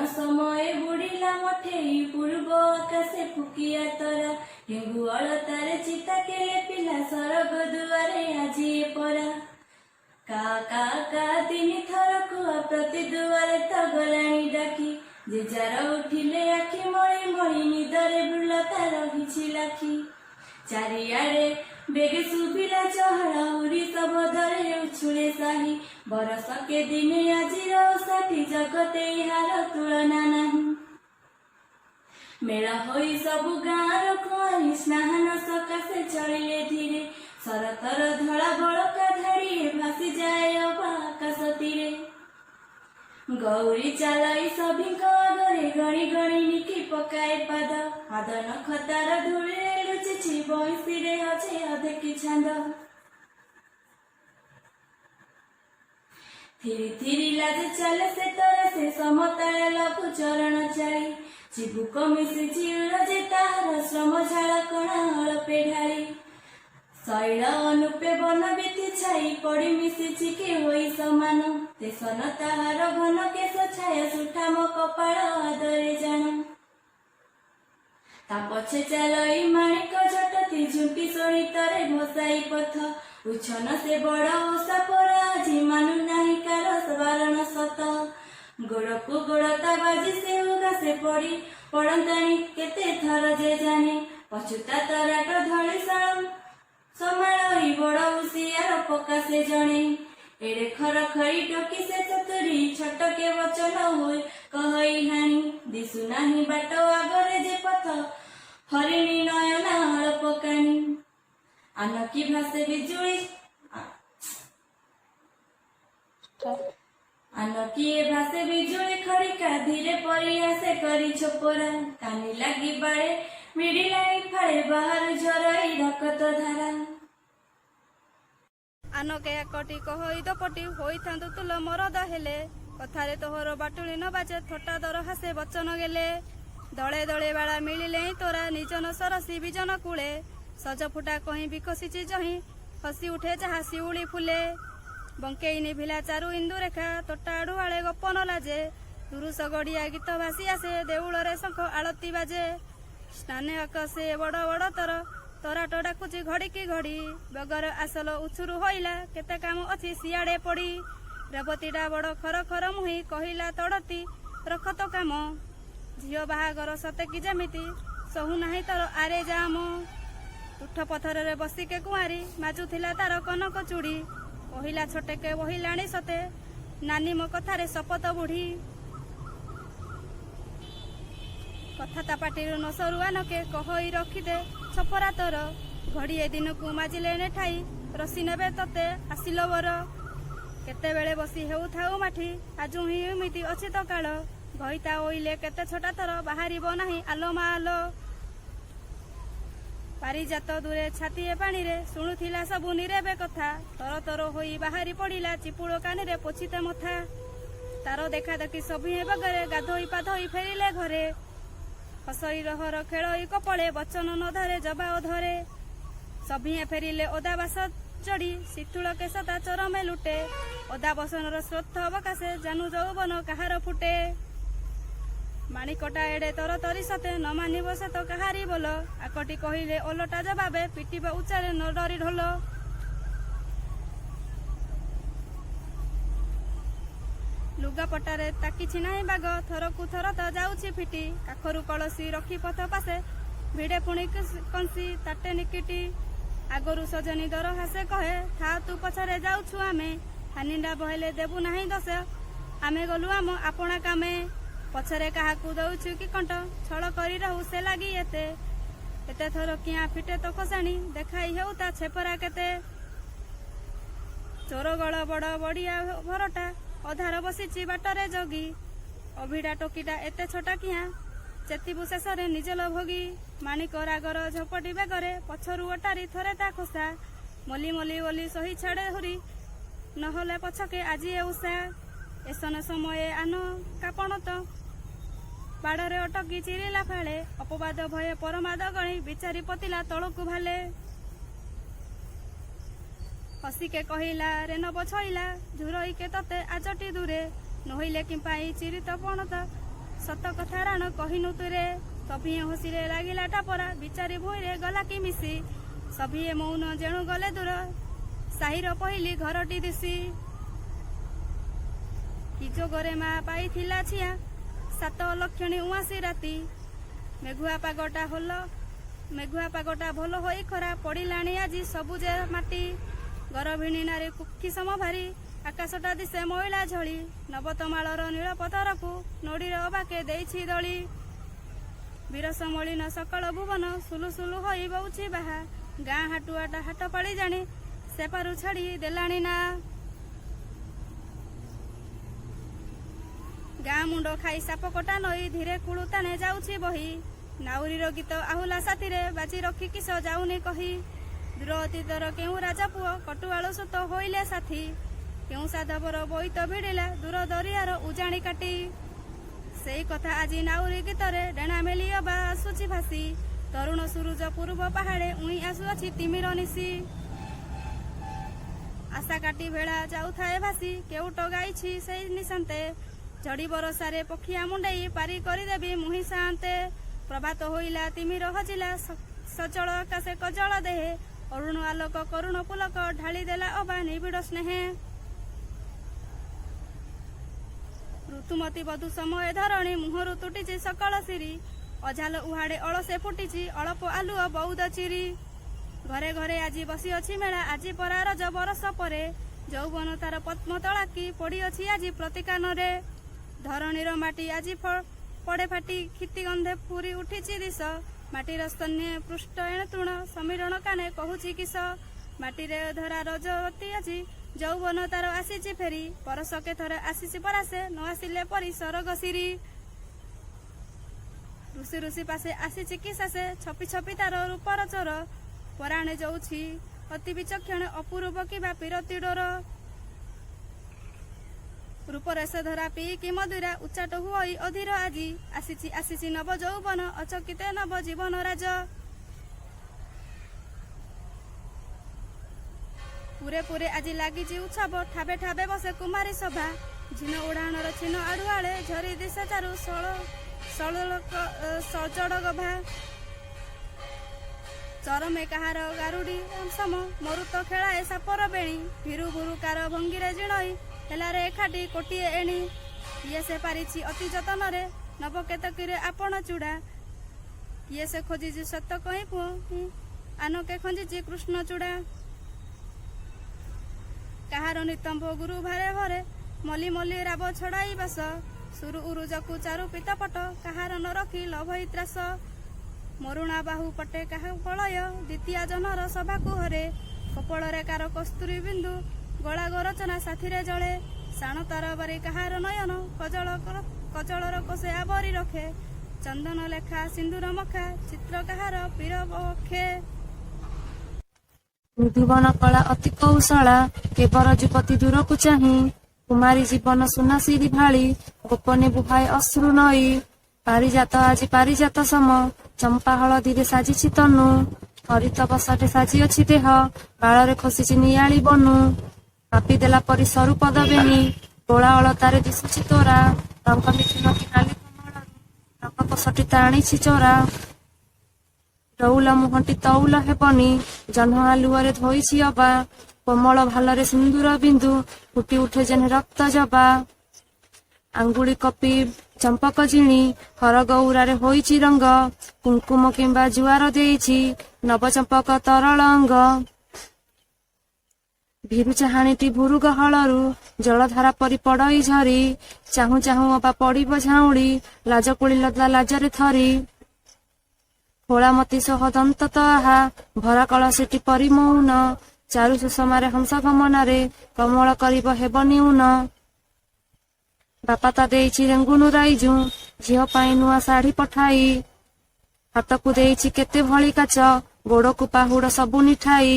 S13: ସମୟ ବୁଡ଼ିଲା ମଠେଇ ପୂର୍ବ ଆକାଶେ ଫୁକିଆ ତରା, ହେଙ୍ଗୁ ଅଳତାରେ ଚିତା କେଲେ ପିଲା ସରଗ ଦୁଆରେ ଆଜି ପରା। କା କା କା ତିନି ଥର କୁଆ ପ୍ରତି ଦୁଆରେ ତ ଗଲାଣି ଡାକି, ଯେ ଯାର ଉଠିଲେ ଆଖି ମଳି ମଳି ନିଦରେ ବୃଲତା ରହିଛି ଲାଖି। ଚାରିଆଡ଼େ ବେଗେ ଶୁଭିଲା ଚହଳ ହୁରି ଶବଦରେ ଉଛୁଳେ ସାହି, ବରଷକେ ଦିନେ ଆଜିର ଷାଠି ଜଗତେ ଏହାର ତୁଳନା ନାହିଁ। ମେଳ ହୋଇ ସବୁ ଗାଁର କୁଆଁରୀ ସ୍ନାନ ସକାଶେ ଚଳିଲେ ଧୀରେ, ଶରତର ଧଳା ବଳକା ଧାଡ଼ିଏ ଭାସିଯାଏ ଅବା ଆକାଶ ତୀରେ। ଗୌରୀ ଚାଲଇ ସଭିଙ୍କ ଆଗରେ ଗଣି ଗଣି ନିକି ପକାଏ ପାଦ, ଆଦ ନଖ ତାର ଧୂଳିରେ ଲୁଚିଛି ବଇଁଶୀରେ ଅଛେ ଅଧେକି ଛାନ୍ଦ। ଥିରି ଥିରି ଲାଜେ ଚାଲେ ସେ ତର ସେ ସମତାଳେ ଲଘୁ ଚରଣ ଚାଳି, ଚିବୁକ ମିଶିଛି ଉଳଜେ ତାହାର ଶ୍ରମ ଝାଳ କଣା ଅଳପେ ଢାଳି। ଶୈଳ ଅନୁପେ ବନ ବିତି ଛାଇ ପଡ଼ି ମିଶିଛି କି ହୋଇ ସମାନ, ତେସନ ତାହାର ଘନ କେଶ ଛାୟା ସୁଠାମ କପାଳ ଆଦରେ ଜାଣ। ତା ପଛେ ଚାଲଇ ମାଣିକ ଝଟତି ଝୁଣ୍ଟି ଶୋଣିତରେ ଭସାଇ ପଥ, ଉଚ୍ଛନ ସେ ବଡ଼ ସାପର ଆଜି ମାନୁ ନାହିଁ କାର ବାରଣ ସତ ଗୋଡ଼କୁ ଗୋଡ଼ ତା ବାଜି ସେ ଘାସେ ପଡ଼ି ପଡ଼ନ୍ତାଣି କେତେ ଥର ଯେ ଜାଣେ ପଛୁତା ତରାଟ ଧଳି ସମାଳ ବଡ଼ ହୁସିଆର ପକା ସେ ଜଣେ ଏଡ଼େ ଖର ଖରି ଟୋକି ସେ ଚତୁରୀ ଛଟକେ ବଚନ ହୁଏ କହଇ ହାଣି ଦିଶୁ ନାହିଁ ବାଟ ଆଗରେ ଯେ ପଥ ହରିଣୀ ନୟନା ହଳ ପକାଣି ଆନକି ଭାସେ ବିଜୁଳି ଆନକିଏ ଭାସେ ବିଜୁଳି ଖଡ଼ିକା ଧୀରେ ପରି ଆସେ କରି ଛୋପରା କାନି ଲାଗି ବାଳେ ମିଡ଼ିଲାଣି ଫାଳେ ବାହାରୁ ଝରାଇ ରକତ ଧାରା
S14: ଆନକେ ଏକଟି କହଇ ଦପଟି ହୋଇଥାନ୍ତୁ ତୁଲ ମରଦ ହେଲେ କଥାରେ ତୋହର ବାଟୁଳି ନ ବାଜେ ଥଟା ଦର ହାସେ ବଚନ ଗେଲେ ଦଳେ ଦଳେ ବାଳା ମିଳିଲେ ତୋରା ନିଜନ ସରସି ବିଜନ କୂଳେ ସଜ ଫୁଟା କହିଁ ବିକଶିଛି ଜହିଁ ହସି ଉଠେ ଯାହା ଶିଉଳି ଫୁଲେ ବଙ୍କେଇ ନିଭିଲା ଚାରୁ ଇନ୍ଦୁ ରେଖା ତୋଟା ଆଡ଼ୁଆଳେ ଗପନ ଲାଜେ ପୁରୁଷ ଗଡ଼ିଆ ଗୀତ ଭାସି ଆସେ ଦେଉଳରେ ଶଙ୍ଖ ଆଳତି ବାଜେ ସ୍ନାନେ ଆକାଶେ ବଡ଼ ବଡ଼ ତରାଟ ଡାକୁଛି ଘଡ଼ିକି ଘଡ଼ି ବଗର ଆସଲ ଉଛୁରୁ ହୋଇଲା କେତେ କାମ ଅଛି ସିଆଡ଼େ ପଡ଼ି ରେବତୀଟା ବଡ଼ ଖର ଖର ମୁହିଁ କହିଲା ତଡ଼ତି ରଖତ କାମ ଝିଅ ବାହାଘର ସତେକି ଯେମିତି ସହୁ ନାହିଁ ତର ଆରେ ଯାମ ତୁଠ ପଥରରେ ବସିକେ କୁଆଁରୀ ମାଜୁଥିଲା ତାର କନକ ଚୁଡ଼ି କହିଲା ଛୋଟେକେ ବହିଲାଣି ସତେ ନାନୀ ମୋ କଥାରେ ଶପଥ ବୁଢ଼ୀ କଥା ତା ପାଟିରୁ ନସରୁ ଆନକେ କହଇ ରଖିଦେ ଛପରା ତର ଘଡ଼ିଏ ଦିନକୁ ମାଜିଲେ ନେଠାଇ ରସି ନେବେ ତତେ ଆସିଲ ବର କେତେବେଳେ ବସି ହେଉଥାଉ ମାଠି ଆଜୁ ହିଁ ଏମିତି ଅଛି ତ କାଳ ଘଇତା ଓଇଲେ କେତେ ଛୋଟା ଥର ବାହାରିବ ନାହିଁ ଆଲୋ ମା ଆଲୋ ପାରିଜାତ ଦୂରେ ଛାତିଏ ପାଣିରେ ଶୁଣୁଥିଲା ସବୁ ନିରେବେ କଥା ତର ତର ହୋଇ ବାହାରି ପଡ଼ିଲା ଚିପୁଳ କାନିରେ ପୋଛିତେ ମଥା ତାର ଦେଖା ଦେଖି ସଭିଏ ବଗରେ ଗାଧୋଇ ପାଧୋଇ ଫେରିଲେ ଘରେ ହସଇ ରହର ଖେଳଇ କପଳେ ବଚନ ନ ଧରେ ଜବା ଅଧରେ ସଭିଏ ଫେରିଲେ ଓଦା ବାସ ଚଢ଼ି ଶୀତୁଳ କେଶ ତା ଚରମେ ଲୁଟେ ଓଦା ବସନର ସ୍ରୋତ ବକାଶେ ଜାନୁ ଯୌବନ କାହାର ଫୁଟେ ମାଣିକଟା ଏଡ଼େ ତର ତରି ସତେ ନ ମାନିବ ସେ ତ କାହାରି ବୋଲ ଆକଟି କହିଲେ ଓଲଟା ଜବାବେ ପିଟିବ ଉଚ୍ଚାରେ ନ ଡରି ଢୋଲ ଲୁଗାପଟାରେ ତାକିଛି ନାହିଁ ବାଗ ଥରକୁ ଥର ତ ଯାଉଛି ଫିଟି କାଖରୁ କଳସି ରଖି ପଥ ପାଶେ ଭିଡ଼େ ପୁଣି କଂସି ତାଟେ ନିକିଟି ଆଗରୁ ସଜନୀ ଦର ହାସେ କହେ ଥା ତୁ ପଛରେ ଯାଉଛୁ ଆମେ ହାନିଣ୍ଡା ବହେଲେ ଦେବୁ ନାହିଁ ଦୋଷ ଆମେ ଗଲୁ ଆମ ଆପଣା କାମେ ପଛରେ କାହାକୁ ଦଉଛୁ କି କଣ୍ଟ ଛଳ କରି ରହୁ ସେ ଲାଗି ଏତେ ଥର କିଆଁ ଫିଟେ ତ ଖସାଣି ଦେଖାଇ ହେଉ ତା ଛେପରା କେତେ ଚୋରଗଳ ବଡ଼ ବଡ଼ିଆ ଭରଟା ଅଧାର ବସିଛି ବାଟରେ ଜଗି ଅଭିଡ଼ା ଟୋକିଟା ଏତେ ଛୋଟା କିଆଁ ଚେତିବୁ ଶେଷରେ ନିଜଲ ଭୋଗୀ ମାଣିକ ରାଗର ଝପଟି ବେଗରେ ପଛରୁ ଅଟାରି ଥରେ ତା ଖୋସା ମଲି ମଲି ବୋଲି ସହି ଛାଡ଼େ ହୁରି ନହେଲେ ପଛକେ ଆଜି ଏ ଉଷା ଏସନ ସମୟେ ଆନ କାପଣ ତ ବାଡ଼ରେ ଅଟକି ଚିରିଲା ଫାଳେ ଅପବାଦ ଭୟ ପରମାଦ ଗଣି ବିଚାରି ପତିଲା ତଳକୁ ଭାଲେ ହସିକେ କହିଲା ରେନ ବଛଇଲା ଝୁରଇକେ ତତେ ଆଜଟି ଦୂରେ ନହଇଲେ କିମ୍ପାଇ ଚିରିତ ପଣତ ସତ କଥା ରାଣ କହିନୁ ତୁରେ ସଭିଏ ହସିରେ ଲାଗିଲା ଟାପରା ବିଚାରି ଭୁଇଁରେ ଗଲା କି ମିଶି ସଭିଏ ମୌନ ଯେଣୁ ଗଲେ ଦୂର ସାହିର ପହିଲି ଘରଟି ଦିଶି କି ଯୋଗରେ ମା ପାଇଥିଲା ଛିଆ 7 ଲକ୍ଷଣୀ 79 ରାତି ମେଘୁଆ ପାଗଟା ଭଲ ହୋଇ ଖରା ପଡ଼ିଲାଣି ଆଜି ସବୁଜ ମାଟି ଗରଭିଣୀ ନାରୀ କୁକ୍ଷି ସମଭାରି ଆକାଶଟା ଦିଶେ ମଇଳା ଝଳି ନବତମାଳର ନୀଳ ପତରକୁ ନଡ଼ିର ଅବାକେ ଦେଇଛି ଦଳି ବିରସ ମଳିନ ସକଳ ଭୁବନ ସୁଲୁ ସୁଲୁ ହୋଇ ବଉଛି ବାହା ଗାଁ ହାଟୁଆଟା ହାଟ ପାଳି ଜାଣି ସେପାରୁ ଛାଡ଼ି ଦେଲାଣି ନା ଗାଁ ମୁଣ୍ଡ ଖାଇ ସାପ କଟା ନଈ ଧୀରେ କୁଳୁ ତାନେ ଯାଉଛି ବହି ନାଉରୀର ଗୀତ ଆହୁଲା ସାଥିରେ ବାଜି ରଖି କିସ ଯାଉନି କହି ଦୂର ଅତୀତର କେଉଁ ରାଜା ପୁଅ କଟୁଆଳୁ ସୁତ ହୋଇଲେ ସାଥୀ କେଉଁ ସାଧବର ବୋଇତ ଭିଡ଼ିଲା ଦୂର ଦରିଆର ଉଜାଣି କାଟି ସେଇ କଥା ଆଜି ନାଉରୀ ଗୀତରେ ଡେଣା ମେଲି ଅବା ଆସୁଛି ଭାସି ତରୁଣ ସୁରୁଜ ପୂର୍ବ ପାହାଡ଼େ ଉଇଁ ଆସୁଅଛି ତିମିର ନିଶି ଆଶା କାଟି ଭେଳା ଯାଉଥାଏ ଭାସି କେଉଟ ଗାଇଛି ସେଇ ନିଶାନ୍ତେ ଝଡ଼ି ବରସାରେ ପକ୍ଷିଆ ମୁଣ୍ଡେଇ ପାରି କରିଦେବି ମୁହିଁ ସାନ୍ତେ ପ୍ରଭାତ ହୋଇଲା ତିମିର ହଜିଲା ସଚଳ ଆକାଶେ କଜଳ ଦେହେ ଅରୁଣ ଆଲୋକ କରୁଣ ପୁଲକ ଢାଳି ଦେଲା ଅବା ନିବିଡ଼ ସ୍ନେହେ। ଋତୁମତୀ ବଧୁ ସମୟ ଧରଣୀ ମୁହଁରୁ ତୁଟିଛି ସକଳ ସିରି। ଅଝାଲ ଉହାଡ଼େ ଅଳସେ ଫୁଟିଛି ଅଳପ ଆଲୁଅ ବଉଦ ଚିରି। ଘରେ ଘରେ ଆଜି ବସିଅଛି ମେଳା ଆଜି ପରା ରଜ ବରଷ ପରେ। ଯୌବନ ତାର ପଦ୍ମ ତଳାକି ପଡ଼ିଅଛି ଆଜି ପ୍ରତି କାନରେ। ଧରଣୀର ମାଟି ଆଜି ପଡ଼େ ଫାଟି କ୍ଷିତି ଗନ୍ଧେ ପୁରି ଉଠିଛି ଦିଶ। ମାଟିର ସ୍ତନ୍ୟ ପୃଷ୍ଠ ଏଣେ ତୃଣ ସମୀରଣ କାନେ କହୁଛି କିସ। ମାଟିରେ ଧରା ରଜବତୀ ଆଜି ଯୌବନ ତାର ଆସିଛି ଫେରି। ପରଶକେ ଥରେ ଆସିଛି ପରାସେ ନ ଆସିଲେ ପରି ସରଗ ସିରି। ଋଷି ଋଷି ପାଶେ ଆସିଛି କିସାସେ ଛପି ଛପି ତାର ରୂପର ଚୋର। ପରାଣେ ଯାଉଛି ଅତି ବିଚକ୍ଷଣ ଅପୂର୍ବ କିବା ପିରତି ଡୋର। ରୂପରେ ସେ ଧରା ପିଇକି ମଧୁରା ଉଚ୍ଚାଟ ହୁଅଇ ଅଧୀର ଆଜି। ଆସିଛି ନବ ଯୌବନ ଅଚକିତେ ନବ ଜୀବନ ରାଜ। ପୁରେ ପୁରେ ଆଜି ଲାଗିଛି ଉତ୍ସବ ଠାବେ ଠାବେ ବସେ କୁମାରୀ ସଭା। ଝିନ ଉଡ଼ାଣର ଛିନ ଆଡ଼ୁଆଳେ ଝରି ଦିଶେ ଚାରୁ ସଜଡ଼ ଗଭା। ଚରମେ କାହାର ଗାରୁଡ଼ି ସମ ମରୁତ ଖେଳାଏ ସାପର ବେଣୀ। ଭିରୁ ଭୁରୁ କାର ଭଙ୍ଗିରେ ଜିଣଇ ହେଲାରେ ଏକାଠି କୋଟିଏ ଏଣି। କିଏ ସେ ପାରିଛି ଅତି ଯତନରେ ନବ କେତକୀରେ ଆପଣ ଚୂଡ଼ା। କିଏ ସେ ଖୋଜିଛି ସତ କହିଁ ପୁଅ ଆନକେ ଖଞ୍ଜିଛି କୃଷ୍ଣ ଚୂଡ଼ା। କାହାର ନିତମ୍ବ ଗୁରୁ ଭାରେ ଭରେ ମଲି ମଲି ରାବ ଛଡ଼ାଇ ବାସ। ସୁରୁ ଉରୁଜକୁ ଚାରୁ ପିତପଟ କାହାର ନ ରଖି ଲଭଇ ତ୍ରାସ। ମରୁଣା ବାହୁ ପଟେ କାହା ପଳୟ ଦ୍ୱିତୀୟ ଜନର ସଭାକୁ ହରେ। କପଳରେ କାର କସ୍ତୁରୀ ବିନ୍ଦୁ ଗଳା ଗୋରଚନା ସାଥିରେ ଜଳେ। ସାଣ ତାର ବାରି କାହାର ନୟନ କଜଳର କୋଷେ ଆବରି ରଖେ। ଚନ୍ଦନ ଲେଖା ସିନ୍ଦୁର ମଖା ଚିତ୍ର କାହାର ପୀର ବଖେ।
S13: ମୃଦୁବନ କଳା ଅତି କୌଶଳା କେବର ଯୁବତୀ ଦୂରକୁ ଚାହିଁ। କୁମାରୀ ଜୀବନ ସୁନା ସିରି ଭାଳି ଗୋପନେ ବୁହାଏ ଅଶ୍ରୁ ନଈ। ପାରିଜାତ ଆଜି ପାରିଜାତ ସମ ଚମ୍ପା ହଳଦୀରେ ସାଜିଛି ତନୁ। ହରିତ ବସଟେ ସାଜିଅଛି ଦେହ ବାଳରେ ଖସିଛି ନିଆଳି ବନୁ। ମାପି ଦେଲା ପରି ସରୁ ପଦ ବେନି ଗୋଳା ଅଳତାରେ ଦିଶୁଛି ତୋରା। ରଙ୍ଗ ମିଥୁନତି ନାଲି କମଳରୁ ରଙ୍ଗ କଷଟି ଟାଣିଛି ଚୋରା। ରଉଲ ମୁହଁଟି ତଉଲ ହେବନି ଜହ୍ନ ଆଲୁଅରେ ଧୋଇଛି ଅବା। କୋମଳ ଭାଲରେ ସିନ୍ଦୁର ବିନ୍ଦୁ ଫୁଟି ଉଠେ ଯେନେ ରକ୍ତ ଜବା। ଆଙ୍ଗୁଳି କପି ଚମ୍ପକ ଜିଣି ହରଗୌରାରେ ହୋଇଛି ରଙ୍ଗ। କୁଙ୍କୁମ କିମ୍ବା ଜୁଆର ଦେଇଛି ନବଚମ୍ପକ ତରଳ ଅଙ୍ଗ। ଭୀରୁ ଚାହାଣିଟି ଭୁରୁ ଗହଳରୁ ଜଳଧାରା ପରି ପଡ଼ଇ ଝରି। ଚାହୁଁ ଚାହୁଁ ଅବା ପଡ଼ିବ ଝାଉଁଳି ଲାଜ କୁଳିଲା ଲାଜରେ ଥରି। ଖୋଳାମତି ସହ ଦନ୍ତ ତ ଆହା ଭରା କଳସୀଟି ପରି ମୌନ। ଚାରୁ ସୁଷମାରେ ହଂସ ଗମନରେ କମଳ କରିବ ହେବନି ଉନ। ବାପା ତା ଦେଇଛି ରେଙ୍ଗୁନୁ ରାଇଜୁ ଝିଅ ପାଇଁ ନୂଆ ଶାଢ଼ୀ ପଠାଇ। ହାତକୁ ଦେଇଛି କେତେ ଭଳି କାଚ ଗୋଡ଼କୁ ପାହୁଡ଼ ସବୁ ନିଠାଇ।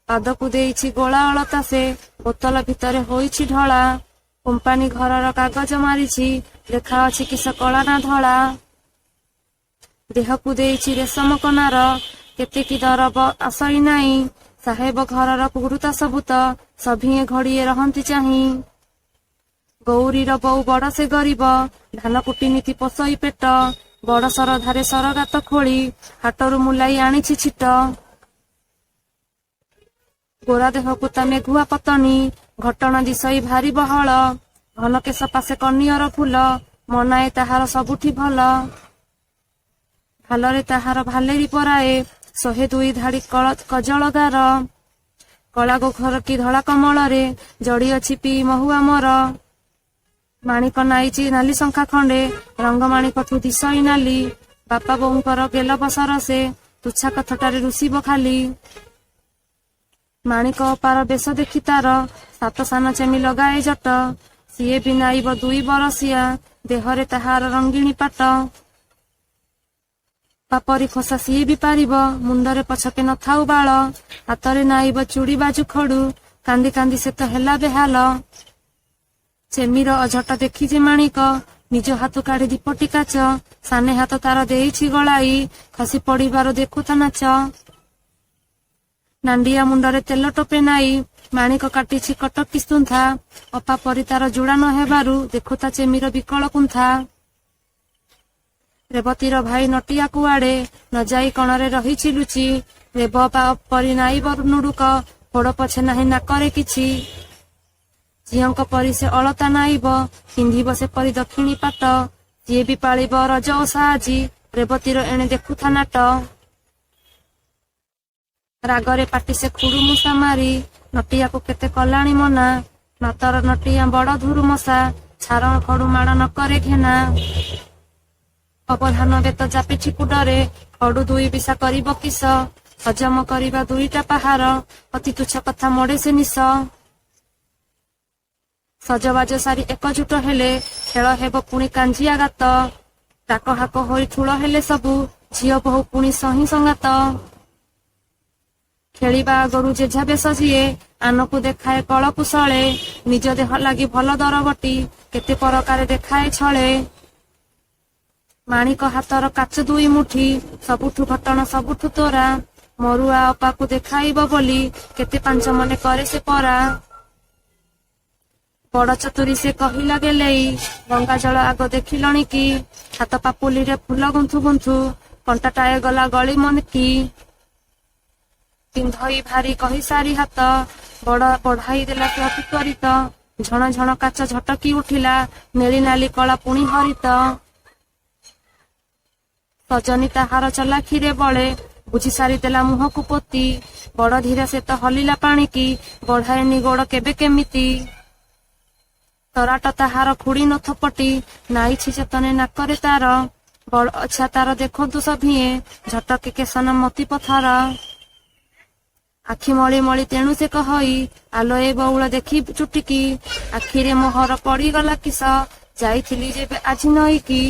S13: ପାଦକୁ ଦେଇଛି ଗୋଳା ଅଳତା ସେ ବୋତଲ ଭିତରେ ହୋଇଛି ଢଳା। କମ୍ପାନୀ ଘରର କାଗଜ ମାରିଛି ଲେଖା ଅଛି କିସ କଳା ନା ଧଳା। ଦେହକୁ ଦେଇଛି ରେଶମ କନାର କେତେକି ଦରବ ଆଶଇ ନାହିଁ। ସାହେବ ଘରର ପୁରୁତ ସବୁତ ସଭିଏଁ ଘଡ଼ିଏ ରହନ୍ତି ଚାହିଁ। ଗୌରୀର ବୋଉ ବଡ଼ ସେ ଗରିବ ଧାନ କୁଟି ନୀତି ପୋଷଇ ପେଟ। ବଡ଼ ସରଧାରେ ସରଗାତ ଖୋଳି ହାଟରୁ ମୁଲାଇ ଆଣିଛି ଛିଟ। ଗୋରା ଦେହକୁ ତା ମେଘୁଆ ପତନି ଘଟଣା ଦିଶଇ ଭାରି ବହଳ। ଘନ କେଶ ପାଶେ କନିଅର ଫୁଲ ମନାଏ ତାହାର ସବୁଠି ଭଲ। ଭାଲରେ ତାହାର ଭାଲେରି ପରାଏ 102 ଧାଡ଼ି କଜଳ ଗାର। କଳା ଗୋଖର କି ଧଳା କମଳରେ ଜଡ଼ିଅଛି ପିଇ ମହୁଆ ମର। ମାଣିକ ନାଇଛି ନାଲି ଶଙ୍ଖା ଖଣ୍ଡେ ରଙ୍ଗ ମାଣିକଠୁ ଦିଶଇ ନାଲି। ବାପା ବୋଉଙ୍କର ଗେଲ ବସର ସେ ତୁଚ୍ଛା କଥାଟାରେ ରୁଷିବ ଖାଲି। ମାଣିକ ଅପାର ବେଶ ଦେଖି ତାର 7 ସାନ ଚେମି ଲଗାଏ ଜଟ। ସିଏ ବି ନାଇବ 2 ବରସିଆ ଦେହରେ ତାହାର ରଙ୍ଗିଣୀ ପାଟ। ପାପରି ଖୋସା ସିଏ ବି ପାରିବ ମୁଣ୍ଡରେ ପଛକେ ନଥାଉ ବାଳ। ହାତରେ ନାଇବ ଚୁଡ଼ି ବାଜୁ ଖଡୁ କାନ୍ଦି କାନ୍ଦି ସେ ତ ହେଲା ବେହାଲ। ଚେମିର ଅଝଟ ଦେଖି ଯେ ମାଣିକ ନିଜ ହାତ କାଢି ଦୀପଟି କାଚ। ସାନେ ହାତ ତାର ଦେଇଛି ଗଳାଇ ଖସି ପଡ଼ିବାର ଦେଖୁତା ନାଚ। ନାଣ୍ଡିଆ ମୁଣ୍ଡରେ ତେଲ ଟୋପେ ନାଇ ମାଣିକ କାଟିଛି କଟକି ସୁନ୍ଥା। ଅପା ପରି ତାର ଯୋଡ଼ା ନ ହେବାରୁ ଦେଖୁତା ଚେମିର ବିକଳ କୁନ୍ଥା। ରେବତୀର ଭାଇ ନଟିଆ କୁଆଡ଼େ ନ ଯାଇ କଣରେ ରହିଛି ଲୁଚି
S14: ରେବ ପରି ନାଇ ବରୁଣୁଡୁକ ପୋଡ ପଛେ ନାହିଁ ନାକରେ କିଛି। ଝିଅଙ୍କ ପରି ସେ ଅଳତା ନାଇବ ପିନ୍ଧିବ ସେ ପରି ଦକ୍ଷିଣୀ ପାଟ। ଯିଏ ବି ପାଳିବ ରଜ ଓଷା ଆଜି ରେବତୀର ଏଣେ ଦେଖୁଥା ନାଟ। ରାଗରେ ପାଟି ସେ ଖୁଡୁ ମୂଷା ମାରି ନଟିଆକୁ କେତେ କଲାଣି ମନା। ମାତର ନଟିଆ ବଡ ଧୁରୁ ମଶା ଛାର ଖଡୁ ମାଡ଼ ନକରେ ଘେନା। ଅବଧାନ ବେତ ଚାପିଛି କୁଡରେ ଖଡୁ ଦୁଇ ବିଶା କରିବ କିସ। ହଜମ କରିବା ଦୁଇଟା ପାହାର ଅତି ତୁଚ୍ଛ କଥା ମୋଡେ ସେ ନିଶ। ସଜବାଜ ସାରି ଏକଜୁଟ ହେଲେ ଖେଳ ହେବ ପୁଣି କାଞ୍ଜିଆ ଗାତ। ଡାକ ହାକ ହୋଇ ଠୁଳ ହେଲେ ସବୁ ଝିଅ ବୋହୂ ପୁଣି ସହିଁ ସଙ୍ଗାତ। ଖେଳିବା ଆଗରୁ ଯେଝା ବେଶ ଯିଏ ଆନକୁ ଦେଖାଏ କଳ କୁଶଳେ। ନିଜ ଦେହ ଲାଗି ଭଲ ଦରବଟି କେତେ ପରକାରେ ଦେଖାଏ ଛଳେ। ମାଣିକ ହାତର କାଚ ଦୁଇ ମୁଠି ସବୁଠୁ ଘଟଣ ସବୁଠୁ ତୋରା। ମରୁଆ ଅପାକୁ ଦେଖାଇବ ବୋଲି କେତେ ପାଞ୍ଚ ମନେ କରେ ସେ ପରା। ବଡ ଚତୁରୀ ସେ କହିଲା ଗେଲେଇ ଗଙ୍ଗା ଜଳ ଆଗ ଦେଖିଲଣି କି। ହାତ ପାପୁଲିରେ ଫୁଲ ଗୁନ୍ଥୁ ଗୁନ୍ଥୁ କଣ୍ଟାଟାଏ ଗଲା ଗଳି ମନେକି। ପିନ୍ଧଇ ଭାରି କହି ସାରି ହାତ ବଢାଇ ଦେଲା ସେ ଅତି ତ୍ୱରିତ। ଝଣ ଝଣ କାଚ ଝଟକି ଉଠିଲା ନେଳି ନାଲି କଳା ପୁଣି ହରିତ। ସଜନୀ ତାହାର ଚଲାଖିରେ ବଳେ ବୁଝି ସାରିଦେଲା ମୁହଁକୁ ପୋତି। ବଡ ଧୀରେ ସେ ତ ହଲିଲା ପାଣିକି ବଢାଏନି ଗୋଡ କେବେ କେମିତି। ତରାଟ ତାହାର ଖୁଡି ନଥପଟି ନାଇଛି ଚେତନେ ନାକରେ ତାର। ବଳ ଅଛା ତାର ଦେଖନ୍ତୁ ସଭିଏଁ ଝଟକେ କେଶନ ମତି ପଥର। ଆଖି ମଳି ମଳି ତେଣୁ ସେ କହଇ ଆଲୋଏ ବଉଳ ଦେଖି ଚୁଟିକି। ଆଖିରେ ମୋହର ପଡିଗଲା କିସ ଯାଇଥିଲି ଯେବେ ଆଜି ନଈକି।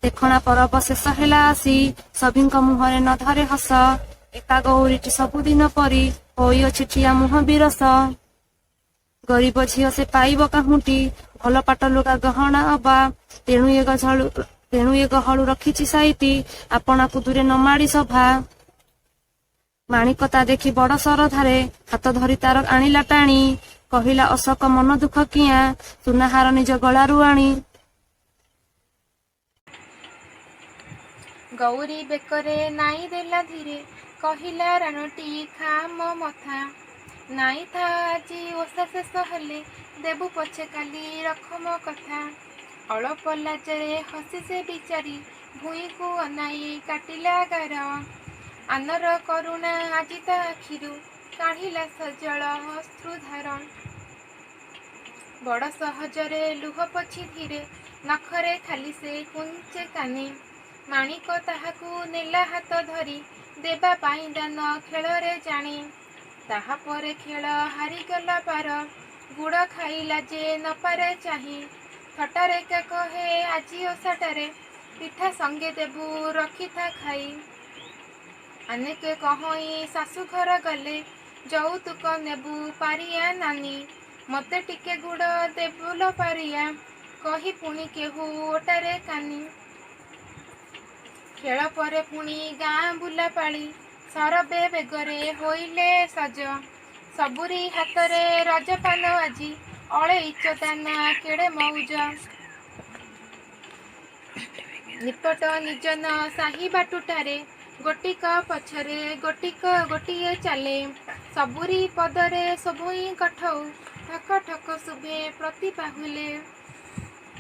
S14: ଦେଖଣା ପରବ ଶେଷ ହେଲା ଆସି ସଭିଙ୍କ ମୁହଁରେ ନ ଧରେ ହସ। ଏକା ଗୌରୀଟି ସବୁଦିନ ପରି ହୋଇଅଛି ଠିଆ ମୁହଁ ବିରସ। ଗରିବ ଝିଅ ସେ ପାଇବ କାହୁଁଟି ଭଲ ପାଟ ଲୁଗା ଗହଣା ଅବା। ତେଣୁ ଏ ଗହଳୁ ରଖିଛି ସାଇତି ଆପଣାକୁ ଦୂରେ ନ ମାଡ଼ି ସଭା। ମାଣିକ ତା ଦେଖି ବଡ ସରଧାରେ ହାତ ଧରି ତାର ଆଣିଲା ଟାଣି। କହିଲା ଅଶୋକ ମନ ଦୁଃଖ କିଆଁ ସୁନାହାର ନିଜ ଗଳାରୁ ଆଣି।
S10: ଗୌରୀ ବେକରେ ନାଇ ଦେଲା ଧୀରେ କହିଲା ରାଣଟି ଖା ମୋ ମଥା। ନାଇ ଥା ଆଜି ଓଷା ଶେଷ ହେଲେ ଦେବୁ ପଛେ କାଲି ରଖ ମୋ କଥା। ଅଳପ ଲାଜରେ ହସି ସେ ବିଚାରି ଭୂଇଁକୁ ଅନାଇ କାଟିଲା ଗାର। ଆନର କରୁଣା ଆଜି ତା ଆଖିରୁ କାଢିଲା ସଜଳ ଅଶ୍ରୁଧାର। ବଡ଼ ସହଜରେ ଲୁହ ପୋଛି ଧୀରେ ନଖରେ ଖାଲି ସେ କୁଞ୍ଚେ କାନି। ମାଣିକ ତାହାକୁ ନେଲା ହାତ ଧରି ଦେବା ପାଇଁ ଦାନ ଖେଳରେ ଜାଣି। ତାହାପରେ ଖେଳ ହାରିଗଲା ପାର ଗୁଡ଼ ଖାଇଲା ଯେ ନପାରେ ଚାହିଁ। ଥଟାରେ କା କହେ ଆଜି ଓଷାଟାରେ ପିଠା ସଙ୍ଗେ ଦେବୁ ରଖିଥା ଖାଇ। ଅନେକେ କହଇ ଶାଶୁଘର ଗଲେ ଯୌତୁକ ନେବୁ ପାରିଆ ନାନୀ। ମତେ ଟିକେ ଗୁଡ଼ ଦେବୁଲ ପାରିଆ କହି ପୁଣି କେହୁ ଓଟାରେ କାନି। ଖେଳ ପରେ ପୁଣି ଗାଁ ବୁଲା ପାଳି ସରବେ ବେଗରେ ହୋଇଲେ ସଜ। ସବୁରି ହାତରେ ରଜପାନ ଆଜି ଅଳେଇଚ ଦାନା କେଡ଼େ ମଉଜ। ନିପଟ ନିଜନ ସାହି ବାଟୁଟାରେ ଗୋଟିକ ପଛରେ ଗୋଟିଏ ଚାଲେ। ସବୁରି ପଦରେ ଶୋଭଇ କଠଉ ଠକ ଠକ ଶୁଭେ ପ୍ରତି ପାହୁଲେ।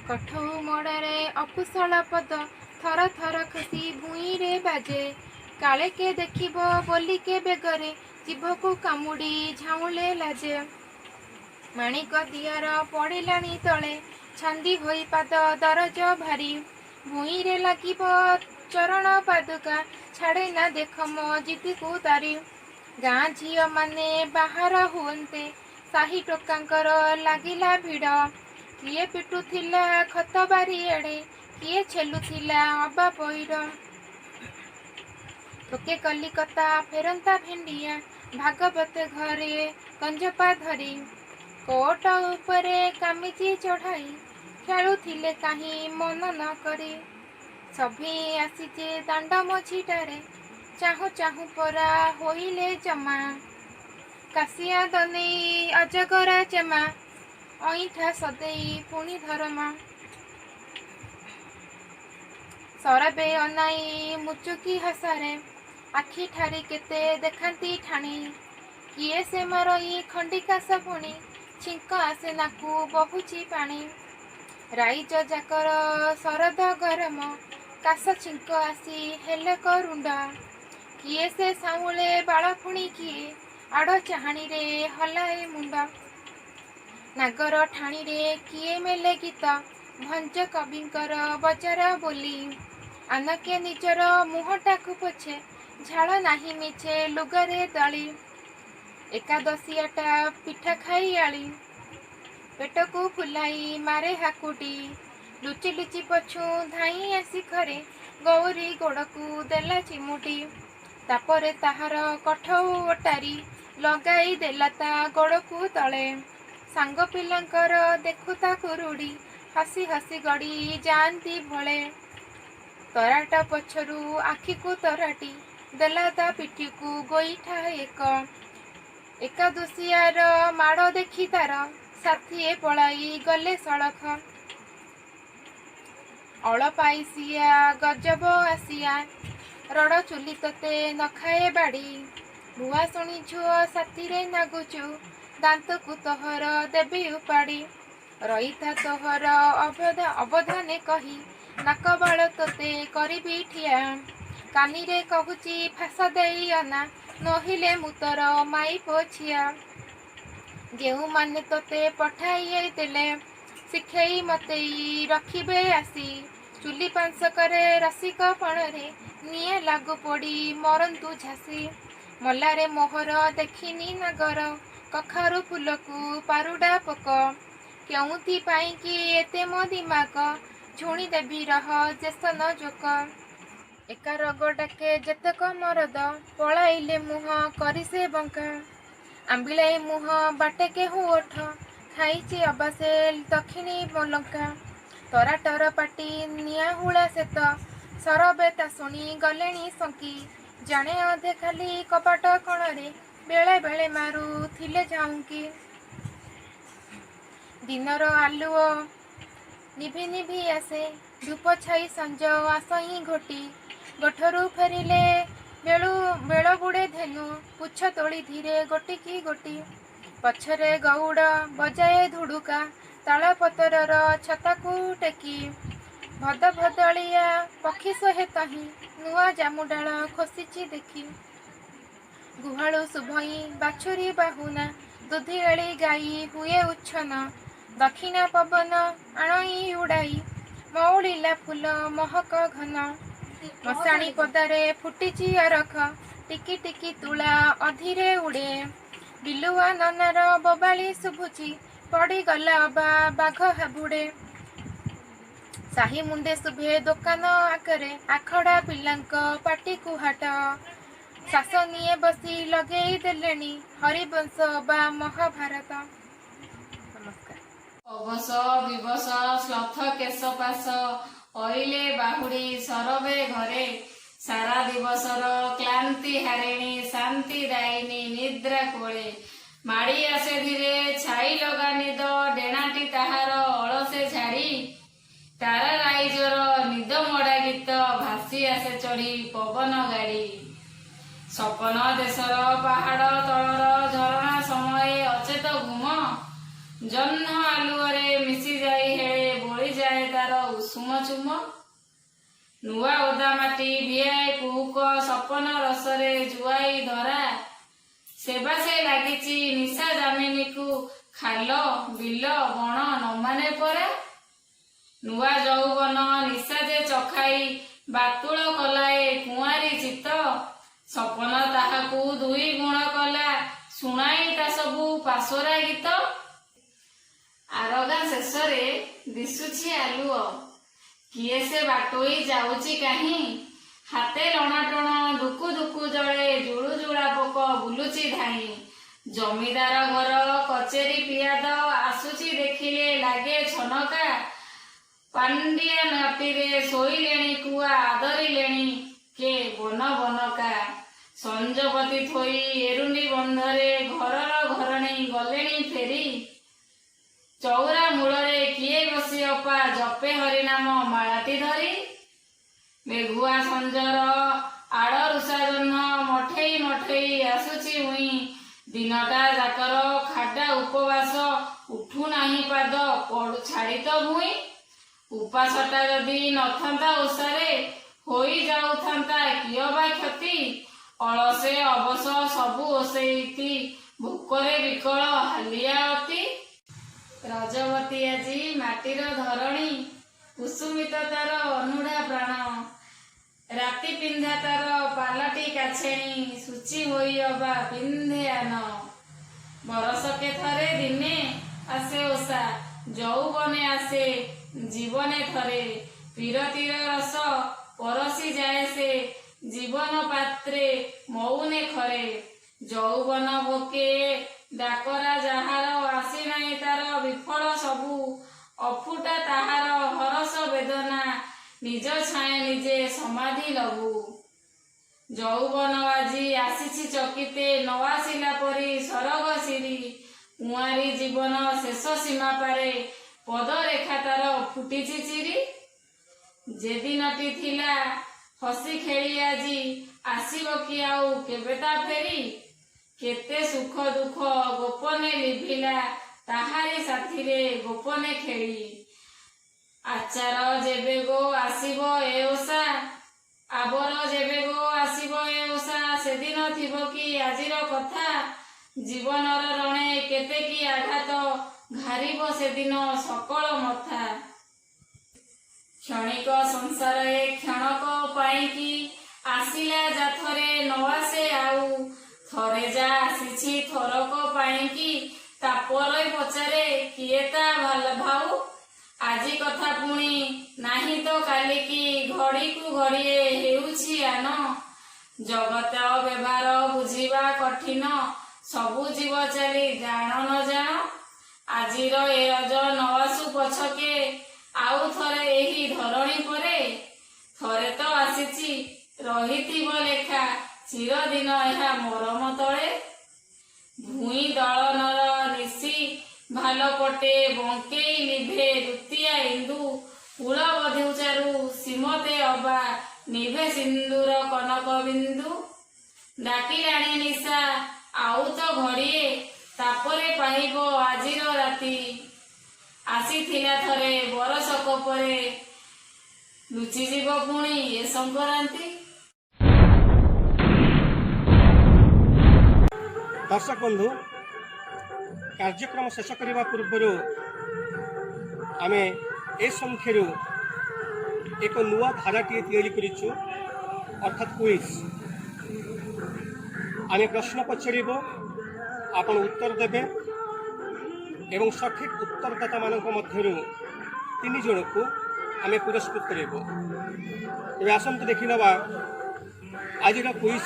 S10: କଠଉ ମୋଡ଼ରେ ଅକୁଶଳ ପଦ ଥର ଥର ଖସି ଭୂଇଁରେ ବାଜେ। କାଳେ କେ ଦେଖିବ ବୋଲି କେ ବେଗରେ ଜିଭକୁ କାମୁଡ଼ି ଝାଉଁଳେ ଲାଜେ। ମାଣିକ ଦିଅର ପଡ଼ିଲାଣି ତଳେ ଛନ୍ଦି ହୋଇ ପାଦ ଦରଜ ଭାରି। ଭୂଇଁରେ ଲାଗିବ ଚରଣ ପାଦୁକା ଛାଡ଼େ ନା ଦେଖ ମୋ ଜିଦିକୁ ତାରି। ଗାଁ ଝିଅ ମାନେ ବାହାର ହୁଅନ୍ତେ ସାହି ଟୋକାଙ୍କର ଲାଗିଲା ଭିଡ଼। କିଏ ପିଟୁଥିଲା ଖତ ବାରିଆଡ଼େ କିଏ ଛେଲୁଥିଲା ଅବା ପଇଡ଼। ଥୋକେ କଲିକତା ଫେରନ୍ତା ଭେଣ୍ଡିଆ ଭାଗବତ ଘରେ ଗଞ୍ଜପା ଧରି। କୋଟ ଉପରେ କାମିଜି ଚଢ଼ାଇ ଖେଳୁଥିଲେ କାହିଁ ମନ ନ କରି। ସଭିଏଁ ଆସି ଯେ ଦାଣ୍ଡ ମଝିଟାରେ ଚାହୁଁ ଚାହୁଁ ପରା ହୋଇଲେ ଜମା। କାଶିଆ ଦନେଇ ଅଜଗରା ଚେମା ଅଇଁଠା ସଦେଇ ପୁଣି ଧରମା। ସରବେ ଅନାଇ ମୁଚୁକି ହସରେ ଆଖି ଠାରି କେତେ ଦେଖାନ୍ତି ଠାଣି। କିଏ ସେ ମରଇ ଖଣ୍ଡିକାଶ ପୁଣି ଛିଙ୍କ ଆସେ ନାକୁ ବହୁଛି ପାଣି। ରାଇଜ ଯାକର ଶରଦ ଗରମ କାଶ ଛିଙ୍କ ଆସି ହେଲେ କରୁଣ୍ଡ। କିଏ ସେ ସାଉଁଳେ ବାଳ ପୁଣି କିଏ ଆଡ଼ ଚାହାଣିରେ ହଲାଏ ମୁଣ୍ଡ। ନାଗର ଠାଣିରେ କିଏ ମେଲେ ଗୀତ ଭଞ୍ଜ କବିଙ୍କର ବଜାର ବୋଲି। ଆନକେ ନିଜର ମୁହଁଟାକୁ ପୋଛେ ଝାଳ ନାହିଁ ମିଛେ ଲୁଗାରେ ଦଳି। ଏକାଦଶିଆଟା ପିଠା ଖାଇ ଆଳି ପେଟକୁ ଫୁଲାଇ ମାରେ ହାକୁଟି। ଲୁଚି ଲୁଚି ପଛୁଁ ଧାଇଁ ଆସି ଘରେ ଗୌରୀ ଗୋଡ଼କୁ ଦେଲା ଚିମୁଟି। ତାପରେ ତାହାର କଠଉ ଓଟାରି ଲଗାଇ ଦେଲା ତା ଗୋଡ଼କୁ ତଳେ। ସାଙ୍ଗ ପିଲାଙ୍କର ଦେଖୁ ତା କୁରୁଡ଼ି ହସି ହସି ଗଡ଼ି ଯାଆନ୍ତି ଭଳେ। ତରାଟ ପଛରୁ ଆଖିକୁ ତରାଟି ଦେଲା ତା ପିଠିକୁ ଗୋଇଠା ଏକ। ଏକାଦଶିଆର ମାଡ଼ ଦେଖି ତାର ସାଥିଏ ପଳାଇ ଗଲେ ସଳଖ। ଅଳପାଇସିଆ ଗଜବ ଆସିଆ ରଡ଼ ଚୁଲି ତତେ ନଖାଏ ବାଡ଼ି। ଭୁଆସୁଣୀ ଝୁଅ ସାଥିରେ ନାଗୁଛୁ ଦାନ୍ତକୁ ତୋହର ଦେବି ଉପାଡ଼ି। ରହିଥା ତୋହର ଅବଧାନେ କହି ନାକ ବାଳ ତୋତେ କରିବି ଠିଆ। କାନିରେ କହୁଛି ଫାସ ଦେଇ ଅନା ନୋହିଲେ ମୁଁ ତୋର ମାଇପ ଝିଅ। ଯେଉଁମାନେ ତୋତେ ପଠାଇ ଦେଲେ ଶିଖେଇ ମତେଇ ରଖିବେ ଆସି। ଚୁଲି ପାଂଶକରେ ରସିକ ପଣରେ ନିଆଁ ଲାଗୁ ପୋଡ଼ି ମରନ୍ତୁ ଝାସି। ମଲାରେ ମୋହର ଦେଖିନି ନାଗର କଖାରୁ ଫୁଲକୁ ପାରୁଡ଼ା ପୋକ। କେଉଁଥି ପାଇଁକି ଏତେ ମୋ ଦିମାକ ଝୁଣି ଦେବି ରହ ଜେସନ ଜୋକ। ଏକା ରଗ ଡାକେ ଯେତେକ ମରଦ ପଳାଇଲେ ମୁହଁ କରି ସେ ବଙ୍କା। ଆମ୍ବିଳାଇ ମୁହଁ ବାଟେ କେହୁଁ ଓଠ ଖାଇଛି ଅବାସେ ଦକ୍ଷିଣୀ ଲଙ୍କା। ତରାଟର ପାଟି ନିଆଁ ହୁଳା ସେତ ସରବେ ତା ଶୁଣି ଗଲେଣି ଶଙ୍କି। ଜଣେ ଅଧେ ଖାଲି କବାଟ କଣରେ ବେଳେ ବେଳେ ମାରୁଥିଲେ ଝାଉଁକି। ଦିନର ଆଲୁଅ ନିଭି ନିଭି ଆସେ ଧୂପ ଛାଇ ସଞ୍ଜ ଆସହିଁ ଘୋଟି। ଗୋଠରୁ ଫେରିଲେ ବେଳ ବୁଡ଼େ ଧେନୁ ପୁଛ ତୋଳି ଧୀରେ ଗୋଟିକି ଗୋଟି। ପଛରେ ଗଉଡ଼ ବଜାଏ ଧୁଡୁକା ତାଳ ପତରର ଛତାକୁ ଟେକି। ଭଦ ଭଦଳିଆ ପକ୍ଷୀ ସୋହେ ତହିଁ ନୂଆ ଜାମୁ ଡାଳ ଖୋସିଛି ଦେଖି। ଗୁହାଳୁ ଶୁଭଇଁ ବାଛୁରୀ ବାହୁନା ଦୁଧିଆଳି ଗାଈ ହୁଏ ଉଚ୍ଛନ୍ନ। ଦକ୍ଷିଣା ପବନ ଆଣଇ ଉଡ଼ାଇ ମଉଳିଲା ଫୁଲ ମହକ ଘନ। ମଶାଣି ପଦାରେ ଫୁଟିଛି ଅରଖ ଟିକି ଟିକି ତୁଳା ଅଧୀରେ ଉଡ଼େ। ବିଲୁଆ ନନାର ବୋବାଳି ଶୁଭୁଛି ପଡ଼ିଗଲା ଅବା ବାଘ ହାବୁଡ଼େ। ସାହି ମୁଣ୍ଡେ ଶୁଭେ ଦୋକାନ ଆଗରେ ଆଖଡ଼ା ପିଲାଙ୍କ ପାଟି କୁହାଟ। ଶ୍ୱାସ ନିଏ ବସି ଲଗେଇ ଦେଲେଣି ହରିବଂଶ ବା ମହାଭାରତ। ନମସ୍କାର।
S6: ଅବଶ ବିବଶ ଶ୍ଳଥ କେଶ ପାଶ ଅଇଲେ ବାହୁଡ଼ି ସରବେ ଘରେ। ସାରା ଦିବସର କ୍ଳାନ୍ତି ହାରିଣୀ ଶାନ୍ତି ଦାଇନୀ ନିଦ୍ରା କୋଳେ। ମାଡ଼ି ଆସେ ଧୀରେ ଛାଇ ଲଗା ନିଦ ଡେଣାଟି ତାହାର ଅଳସେ ଝାଡ଼ି। ତାରା ରାଇଜର ନିଦ ମଡ଼ା ଗୀତ ଭାସି ଆସେ ଚଢ଼ି ପବନ ଗାଡ଼ି। ସପନ ଦେଶର ପାହାଡ଼ ତଳର ଝରଣା ସମୟେ ଅଚେତ ଘୁମ। ଜହ୍ନ ଆଲୁଅରେ ମିଶିଯାଇ ହେଳେ ବୋଳିଯାଏ ତାର ଉଷୁମ ଚୁମ। ନୂଆ ଓଦା ମାଟି ଭିଆଏ କୁହୁକ ସପନ ରସରେ ଜୁଆଇ ଧରା। ସେବା ସେ ଲାଗିଛି ନିଶା ଦାମିନୀକୁ ଖାଲ ବିଲ ବଣ ନମାନେ ପରା। ନୂଆ ଯୌବନ ନିଶା ଯେ ଚଖାଇ ବାତୁଳ କଲାଏ କୁଆଁରୀ ଚିତ। ସପନ ତାହାକୁ ଦୁଇ ଗୁଣ କଲା ଶୁଣାଇ ତା ସବୁ ପାସୋରା ଗୀତ। ଆରଗାଁ ଶେଷରେ ଦିଶୁଛି ଆଲୁଅ କିଏ ସେ ବାଟୋଇ ଯାଉଛି କାହିଁ। ହାତେ ଲଣାଟଣ ଦୁକୁ ଦୁକୁ ଜଳେ ଜୁଳୁଜୁଳା ପୋକ ବୁଲୁଛି ଧାଇଁ। ଜମିଦାର ଘର କଚେରୀ ପିଆଦ ଆସୁଛି ଦେଖିଲେ ଲାଗେ ଛନକା। ପାଣ୍ଡିଆ ମାଟିରେ ଶୋଇଲେଣି କୁଆ ଆଦରିଲେଣି କେ ବନ ବନକା। ସଞ୍ଜପତି ଥୋଇ ଏରୁଣ୍ଡି ବନ୍ଧରେ ଘରର ଘରଣୀ ଗଲେଣି ଫେରି। ଚଉରା ମୂଳରେ କିଏ ବସି ଅପା ଜପେ ହରିନାମ ମାଳାଟି ଧରି। ମେଘୁଆ ସଞ୍ଜର ଆଡ଼ ରୁଷା ଜହ୍ନ ମଠେଇ ମଠେଇ ଆସୁଛି ଉଇଁ ଦିନଟା ଯାକର ଖାଡ଼ା ଉପବାସ ଉଠୁ ନାହିଁ ପାଦ ପଡୁ ଛାଡ଼ି ତ ଭୁଇଁ ଉପାସଟା ଯଦି ନଥାନ୍ତା ଓଷାରେ ହୋଇ ଯାଉଥାନ୍ତା କିଅ ବା କ୍ଷତି ଅଳସେ ଅବଶ ସବୁ ଓଷେଇତି ଭୋକରେ ବିକଳ ହାଲିଆ ଅତି ରଜବତୀ ଆଜି ମାଟିର ଧରଣୀ କୁସୁମିତ ତାର ଅନୁଢା ପ୍ରାଣ ରାତି ପିନ୍ଧା ତାର ପାଲଟି କାଛେଣି ସୂଚି ହୋଇ ଅବା ପିନ୍ଧେ ଆନ ବରଷକେ ଥରେ ଦିନେ ଆସେ ଓଷା ଯୌବନେ ଆସେ ଜୀବନେ ଥରେ ପିରତିର ରସ ପରସି ଯାଏ ସେ ଜୀବନ ପାତ୍ରେ ମଉନେ ଖରେ ଯୌବନ ଭୋକେ ଡାକରା ଯାହାର ଆସି ନାହିଁ ତାର ବିଫଳ ସବୁ ଅଫୁଟା ତାହାର ହରସ ବେଦନା ନିଜ ଛାଏଁ ନିଜେ ସମାଧି ଲବୁ ଯୌବନ ଆଜି ଆସିଛି ଚକିତେ ନ ଆସିଲା ପରି ସରଗ ସିରି କୁଆଁରୀ ଜୀବନ ଶେଷ ସୀମା ପାରେ ପଦରେଖା ତାର ଫୁଟିଛି ଚିରି ଯେଦିନଟି ଥିଲା ହସି ଖେଳି ଆଜି ଆସିବ କି ଆଉ କେବେ ତା ଫେରି କେତେ ସୁଖ ଦୁଃଖ ଗୋପନେ ଲିଭିଲା ତାହାରି ସାଥିରେ ଗୋପନେ ଖେଳି ଆଚାର ଯେବେ ଗୋ ଆସିବ ଏ ଓଷା ଆବର ଯେବେ ଗୋ ଆସିବ ଏ ଓଷା ସେଦିନ ଥିବ କି ଆଜିର କଥା ଜୀବନର ରଣେ କେତେ କି ଆଘାତ ଘାରିବ ସେଦିନ ସକଳ ମଥା କ୍ଷଣିକ ସଂସାରରେ କ୍ଷଣକ ପାଇଁକି ଆସିଲା ଯାଥରେ ନ ଆସେ ଆଉ ଥରେ ଯା ଆସିଛି ଥରକ ପାଇଁକି ତାପରେ ପଚାରେ କିଏ ତା ଭାଉ ଆଜି କଥା ପୁଣି ନାହିଁ ତ କାଲିକି ଘଡ଼ିକୁ ଘଡ଼ିଏ ହେଉଛି ଆନ ଜଗତ ବ୍ୟବହାର ବୁଝିବା କଠିନ ସବୁ ଜୀବ ଚାଲି ଜାଣ ନ ଜାଣ ଆଜିର ଏ ରଜ ନ ଆସୁ ପଛକେ ଆଉ ଥରେ ଏହି ଧରଣୀ ପରେ ଥରେ ତ ଆସିଛି ରହିଥିବ ଲେଖା ଚିରଦିନ ଏହା ମରମ ତଳେ ଭୂଇଁ ଦଳନର ନିଶି ଭାଲ ପଟେ ବଙ୍କେଇ ନିଭେ ଦ୍ୱିତୀୟା ଇନ୍ଦୁ କୂଳ ବଧୂଚାରୁ ସୀମତେ ଅବା ନିଭେ ସିନ୍ଦୁର କନକ ବିନ୍ଦୁ ଡାକିଲାଣି ନିଶା ଆଉ ତ ଘଡ଼ିଏ ତାପରେ ପାଇବ ଆଜିର ରାତି ଆସିଥିଲା ଥରେ ବରଷକ ପରେ ଲୁଚିଯିବ ପୁଣି ଏ ସଂକ୍ରାନ୍ତି
S1: दर्शक बंधु कार्यक्रम शेष करने पूर्व आम ए संख्यार एक नुआ धाराटी या अर्थात क्विज आम प्रश्न पचार आपण उत्तर देवे एवं सठिक उत्तरदाता मानक मध्यरु 3 जन को आम पुरस्कृत करेबो। एबे आसंतु देखि नबा आज क्विज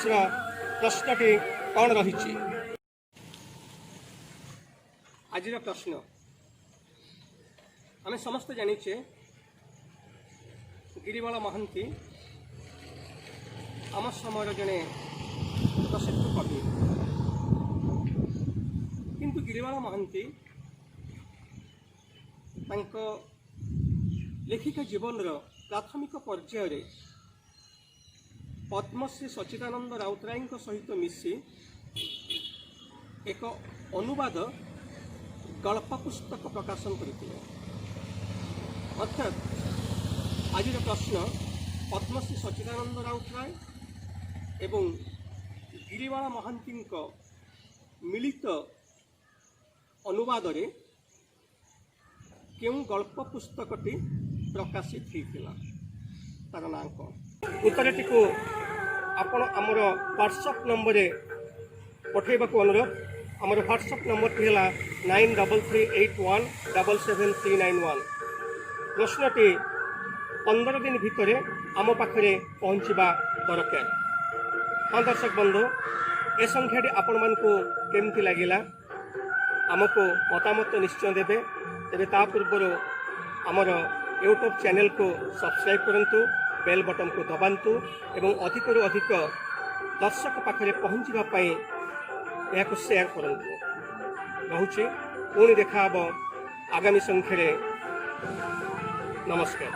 S1: प्रश्नटी कौन रही। आज प्रश्न आम समस्त जानिचे गिरिबाल महांती आम समय जड़े प्रसिद्ध कवि किंतु गिरिबाल महांती लेखिका जीवन प्राथमिक पर्यायर पद्मश्री सच्चिदानंद राउतराय सहित मिसी एक अनुवाद गल्प पुस्तक प्रकाशन करते। अर्थात आज प्रश्न पद्मश्री सच्चिदानंद राउतराय एवं गिरिबाल महांती मिलित अनुवाद क्यों गल्प पुस्तकटी प्रकाशित होता तार ना कौन उत्तरटी को आपण आमर व्हाट्सएप नंबर पठेबा को अनुरोध। आमर व्हाट्सएप नंबर है 9338177391। प्रश्नटी 15 दिन भितर आम पाखे पहुँचवा दरकार। हाँ दर्शक बंधु ए संख्याटी आपण मानकु केमती लगिला आमको मतामत निश्चय देवे। तेरे ता पूर्व आमर यूट्यूब चैनल को सब्सक्राइब करंतु, बेल बटन को दबांतु एवं अधिक रु अधिक दर्शक पाखे पहुँचवा यह शेयर करंतु। रहुछि पुणी देखा आगामी संख्यारे। नमस्कार।